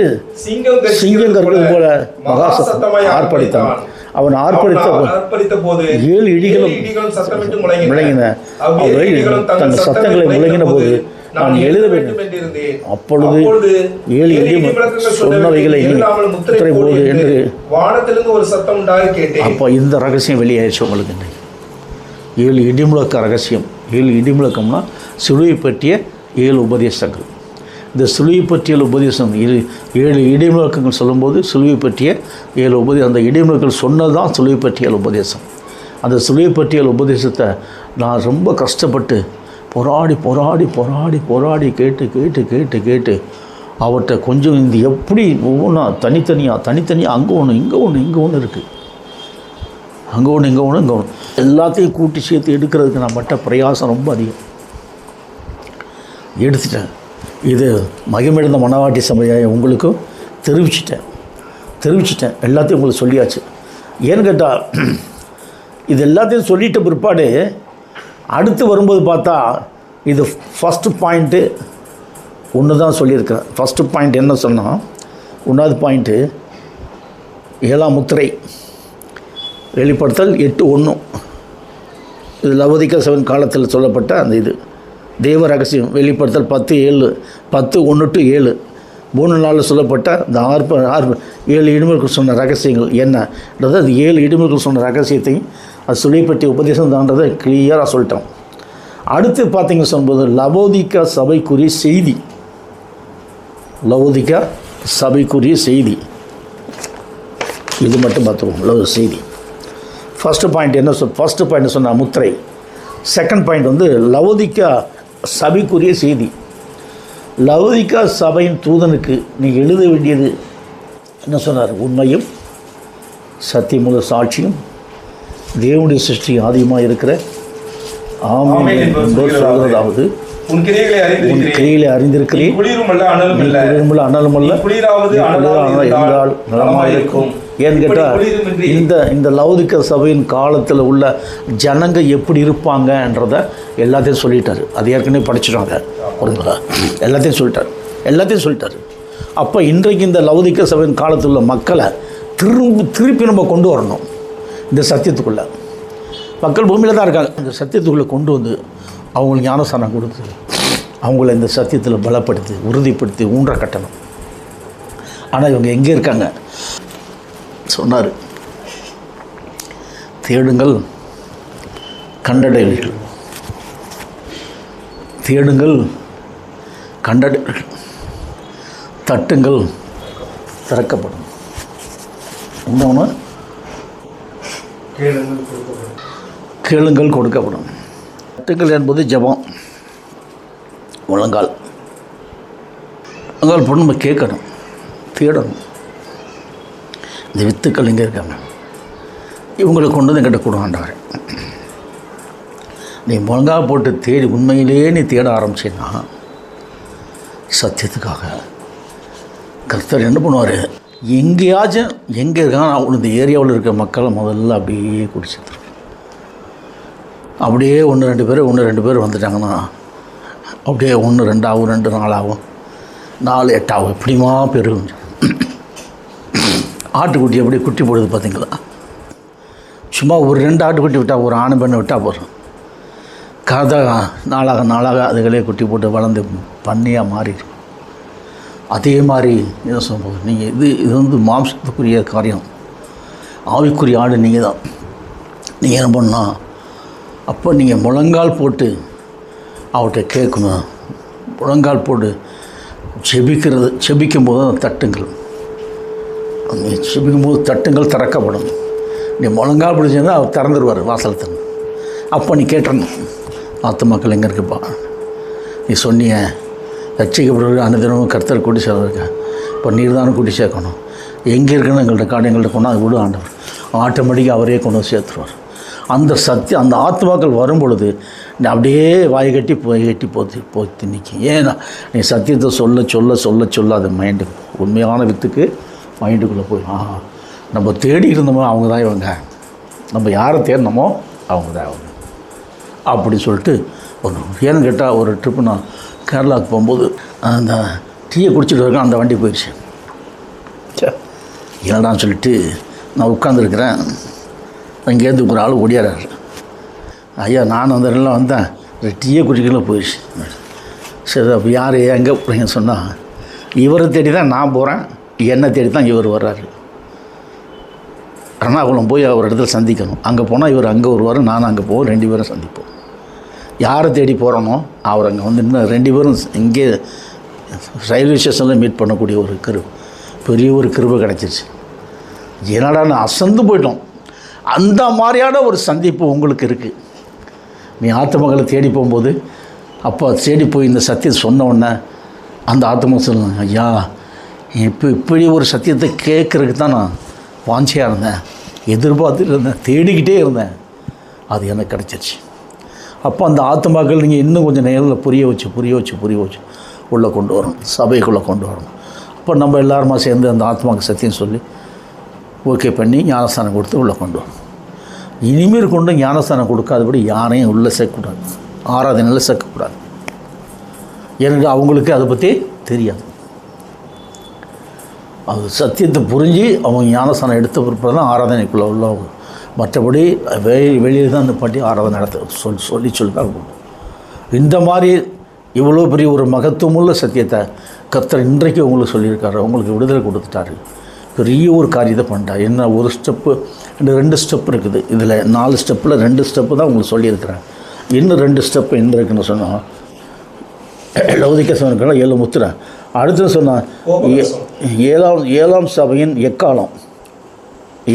சிங்கம் கற்பது போல மகா சத்தமாய் ஆர்ப்பரித்தான். அவன் ஆர்ப்பரித்த போது 7 இடிகளும் முழங்கின. அவை தன் சத்தங்களை முழங்கின போது நான் எழுத வேண்டும். அப்பொழுது 7 இடிமுழக்கங்கள் சொன்னவைகளை முத்திரை போடு என்று வானத்திலிருந்து ஒரு சத்தம் உண்டாக கேட்டேன். அப்போ இந்த ரகசியம் வெளியாயிடுச்சு உங்களுக்கு. 7 இடிமுழக்க ரகசியம். 7 இடிமுழக்கம்னா சிலுவை பற்றிய 7 உபதேசங்கள். இந்த சிலுவை பற்றிய உபதேசம் 7 இடிமுழக்கங்கள் சொல்லும்போது சிலுவை பற்றிய 7 உபதேசம். அந்த இடிமுழக்கங்கள் சொன்னது தான் சிலுவை பற்றிய உபதேசம். அந்த சிலுவை பற்றிய உபதேசத்தை நான் ரொம்ப கஷ்டப்பட்டு போராடி கேட்டு அவர்கிட்ட கொஞ்சம் இந்த எப்படி ஒவ்வொன்றா தனித்தனியாக அங்கே ஒன்று இங்கே ஒன்று இருக்குது. அங்கே ஒன்று இங்கே ஒன்று இங்கே ஒன்று எல்லாத்தையும் கூட்டி சேர்த்து எடுக்கிறதுக்கு நம்மகிட்ட பிரயாசம் ரொம்ப அதிகம். எடுத்துட்டேன். இது மகிமிழந்த மனவாட்டி சபையை உங்களுக்கும் தெரிவிச்சிட்டேன். எல்லாத்தையும் உங்களுக்கு சொல்லியாச்சு. ஏன்னு கேட்டால் இது எல்லாத்தையும் சொல்லிட்ட பிற்பாடு அடுத்து வரும்போது பார்த்தா இது ஃபஸ்ட்டு பாயிண்ட்டு ஒன்று தான் சொல்லியிருக்கிறேன். ஃபஸ்ட்டு பாயிண்ட் என்ன சொன்னால், 1வது பாயிண்ட்டு 7ஆம் முத்திரை வெளிப்படுத்தல் 8:1. இது லவோதிக்கா சபையின் காலத்தில் சொல்லப்பட்ட அந்த இது தேவ ரகசியம். வெளிப்படுத்தல் 10:7 10:1-7 3 நாளில் சொல்லப்பட்ட இந்த 7 இடிமலுக்கு சொன்ன ரகசியங்கள் என்னன்றது, அது 7 இடிமலுக்கு சொன்ன ரகசியத்தையும் அது சொல்லிப்பற்றி உபதேசம் தான்றதை கிளியராக சொல்லிட்டோம். அடுத்து பார்த்தீங்க சொல்லும்போது லவோதிக்கா சபைக்குரிய செய்தி. லவோதிக்கா சபைக்குரிய செய்தி இது மட்டும் பார்த்துருவோம். செய்தி ஃபஸ்ட்டு பாயிண்ட் என்ன ஃபஸ்ட்டு பாயிண்ட் சொன்ன முத்திரை. செகண்ட் பாயிண்ட் வந்து லவோதிக்கா சபைக்குரிய செய்தி. லவோதிக்கா சபையின் தூதனுக்கு நீ எழுத வேண்டியது என்ன சொன்னார்? உண்மையும் சத்தியமுள்ள சாட்சியும் தேவனுடைய சிருஷ்டி ஆதியமாக இருக்கிற ஆமென் என்பது சொல்கிறதாவது, உன் கிரியைகளை அறிந்திருக்கிறேன், அனலுமல்ல என்றால் நலமாக இருக்கும். ஏன்னு கேட்டால் இந்த லவோதிக்கா சபையின் காலத்தில் உள்ள ஜனங்க எப்படி இருப்பாங்கன்றதை எல்லாத்தையும் சொல்லிட்டார். அது ஏற்கனவே படிச்சிட்டாங்க. புரியுங்களா? எல்லாத்தையும் சொல்லிட்டார். அப்போ இன்றைக்கு இந்த லவோதிக்கா சபையின் காலத்தில் உள்ள மக்களை திருப்பி நம்ம கொண்டு வரணும் இந்த சத்தியத்துக்குள்ளே. மக்கள் பூமியில் தான் இருக்காங்க. இந்த சத்தியத்துக்குள்ளே கொண்டு வந்து அவங்களுக்கு ஞானஸ்தானம் கொடுத்து அவங்கள இந்த சத்தியத்தில் பலப்படுத்தி உறுதிப்படுத்தி ஊன்ற கட்டணும். ஆனால் இவங்க எங்கே இருக்காங்க சொன்னார், தேடுங்கள் கண்டடைவீர்கள், தேடுங்கள் கண்டடைவீர்கள், தட்டுங்கள் திறக்கப்படும். இன்னொன்று கேளுங்கள் கொடுக்கப்படும். தட்டுங்கள் என்பது ஜெபம். முழங்கால் போட்டு நம்ம கேட்கணும், தேடணும். இந்த வித்துக்கள் இங்கே இருக்காங்க, இவங்களை கொண்டு வந்து என்கிட்ட கொடுவாண்டாரு. நீ முழங்கால் போட்டு தேடி உண்மையிலேயே நீ தேட ஆரம்பிச்சேன்னா சத்தியத்துக்காக கர்த்தர் என்ன பண்ணுவார், எங்கேயாச்சும் எங்கே இருக்காங்க அவனு இந்த ஏரியாவில் இருக்கிற மக்களை முதல்ல அப்படியே குடிச்சிட்டு அப்படியே 1-2 பேர் வந்துட்டாங்கன்னா அப்படியே 1-2 ஆகும், 2 4 ஆகும், 4 8 ஆகும், இப்படிமா பெருகும். ஆட்டுக்குட்டி எப்படி குட்டி போடுது பார்த்தீங்களா? சும்மா ஒரு 2 ஆட்டுக்குட்டி விட்டால், ஒரு ஆணு பெண்ணை விட்டால் போதும், கதை நாளாக அதுகளே குட்டி போட்டு வளர்ந்து பண்ணியாக மாறிடும். அதே மாதிரி என்ன சொல்லும்போது நீங்கள் இது வந்து மாம்சத்துக்குரிய காரியம், ஆவிக்குரிய ஆடு நீங்கள் தான். நீங்கள் என்ன பண்ணால் அப்போ நீங்கள் முழங்கால் போட்டு அவர்கிட்ட கேட்கணும். முழங்கால் போட்டு செபிக்கும்போது அந்த தட்டுங்கள், நீ செபிக்கும்போது தட்டுங்கள் திறக்கப்படும். நீ முழங்கால் பிடிச்சிருந்தால் அவர் திறந்துடுவார் வாசல் திறந்து. அப்போ நீ கேட்டணும், மக்கள் எங்கே இருக்குப்பா, நீ சொன்னீங்க ரட்சிக்கப்படுற அனுதினமும் கர்த்தர் கூட்டி சேர்க்க, இப்போ நீர் தானே கூட்டி சேர்க்கணும். எங்கே இருக்குன்னு எங்கள்கிட்ட எங்கள்கிட்ட கொண்டாந்து விடு ஆண்டவர், ஆட்டோமேட்டிக்காக அவரே கொண்டு வந்து சேர்த்துருவார். அந்த சத்தியம் அந்த ஆத்மாக்கள் வரும்பொழுது நீ அப்படியே வாய் கட்டி போய் நிற்கும். ஏன்னா நீ சத்தியத்தை சொல்ல அது மைண்டு உண்மையான வித்துக்கு மைண்டுக்குள்ளே போய் நம்ம தேடி இருந்தோமோ அவங்க தான் இவங்க, நம்ம யாரை தேடினோமோ அவங்க தான் அவங்க அப்படின்னு சொல்லிட்டு ஒன்று. ஏன்னு கேட்டால் ஒரு ட்ரிப்பு நான் கேரளாவுக்கு போகும்போது அந்த டீயை குடிச்சிட்டு இருக்கேன், அந்த வண்டி போயிடுச்சு. என்னடான்னு சொல்லிட்டு நான் உட்காந்துருக்கிறேன். அங்கேருந்து ஒரு ஆள் ஓடியாராரு, ஐயா நான் அந்த இடம்லாம் வந்தேன், டீயை குடிக்கலாம் போயிடுச்சு. சரி அப்போ யார் எங்கே போகிறீங்கன்னு சொன்னால், இவரை தேடி தான் நான் போகிறேன், என்னை தேடி தான் இவர் வர்றாரு. எர்ணாகுளம் போய் அவர் இடத்துல சந்திக்கணும். அங்கே போனால் இவர் அங்கே வருவார், நான் அங்கே போவோம், 2 பேரும் சந்திப்போம். யாரை தேடி போகிறோமோ அவர் அங்கே வந்து இன்னும் 2 பேரும் இங்கே ரயில்வே ஸ்டேஷனில் மீட் பண்ணக்கூடிய ஒரு பெரிய ஒரு கிருபை கிடச்சிருச்சு. என்னடா நான் அசந்து போயிட்டோம். அந்த மாதிரியான ஒரு சந்திப்பு உங்களுக்கு இருக்குது. நீ ஆத்மக்களை தேடி போகும்போது அப்போ தேடி போய் இந்த சத்தியத்தை சொன்ன உடனே அந்த ஆத்மா சொல்லுங்க, ஐயா இப்படி ஒரு சத்தியத்தை கேட்குறதுக்கு தான் நான் வாஞ்சியாக இருந்தேன், எதிர்பார்த்துட்டு இருந்தேன், தேடிக்கிட்டே இருந்தேன். அது எனக்கு கிடச்சிருச்சு. அப்போ அந்த ஆத்மாக்கள் நீங்கள் இன்னும் கொஞ்சம் நேரில் புரிய வச்சு உள்ளே கொண்டு வரணும், சபைக்குள்ளே கொண்டு வரணும். அப்போ நம்ம எல்லாருமா சேர்ந்து அந்த ஆத்மாவுக்கு சத்தியம் சொல்லி ஓகே பண்ணி ஞானஸ்தானம் கொடுத்து உள்ளே கொண்டு வரணும். இனிமேல் கொண்டு ஞானஸ்தானம் கொடுக்காதபடி யாரையும் உள்ளே சேர்க்கக்கூடாது, ஆராதனையில் சேர்க்கக்கூடாது. எனக்கு அவங்களுக்கு அதை பற்றி தெரியாது. அது சத்தியத்தை புரிஞ்சு அவங்க ஞானஸ்தானம் எடுத்த பிற்பாடு தான் ஆராதனைக்குள்ளே உள்ளவங்க. மற்றபடி வெளியே தான் அந்த பாட்டி ஆராதனை நடத்த சொல்லி தான் இருக்கணும். இந்த மாதிரி இவ்வளோ பெரிய ஒரு மகத்துவமுள்ள சத்தியத்தை கர்த்தர் இன்றைக்கு உங்களுக்கு சொல்லியிருக்காரு, உங்களுக்கு விடுதலை கொடுத்துட்டாரு. பெரிய ஒரு காரியத்தை பண்ணிட்டார். என்ன ஒரு ஸ்டெப்பு 2 ஸ்டெப் இருக்குது. இதில் 4 ஸ்டெப்பில் 2 ஸ்டெப்பு தான் உங்களுக்கு சொல்லியிருக்கிறேன். இன்னும் 2 ஸ்டெப்பு என்ன இருக்குன்னு சொன்னால், லௌதிக சபைகள் 7 முத்திரை. அடுத்து சொன்னால் ஏழாம் சபையின் எக்காலம்.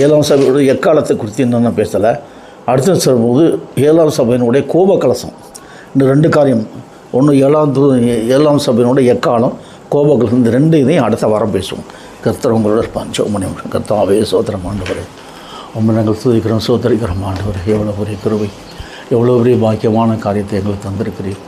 7ஆம் சபையோட எக்காலத்தை குறித்து என்னென்ன பேசலை. அடுத்து சொல்லும்போது 7ஆம் சபையினுடைய கோப கலசம். இந்த 2 காரியம். ஒன்று 7ஆம் சபையினுடைய எக்காலம், கோபகலசம். இந்த 2 இதையும் அடுத்த வாரம் பேசுவோம். கர்த்தர் உங்களோட இருப்பான். ஜெபம். கர்த்தாவே சோதரம் ஆண்டவரே, உண்மை நாங்கள் துதிக்கிறோம், சோதரிக்கிறோம் ஆண்டவரே. எவ்வளோ பெரிய கிருபை, எவ்வளோ பெரிய பாக்கியமான காரியத்தை எங்களுக்கு தந்திருக்கிறீர்.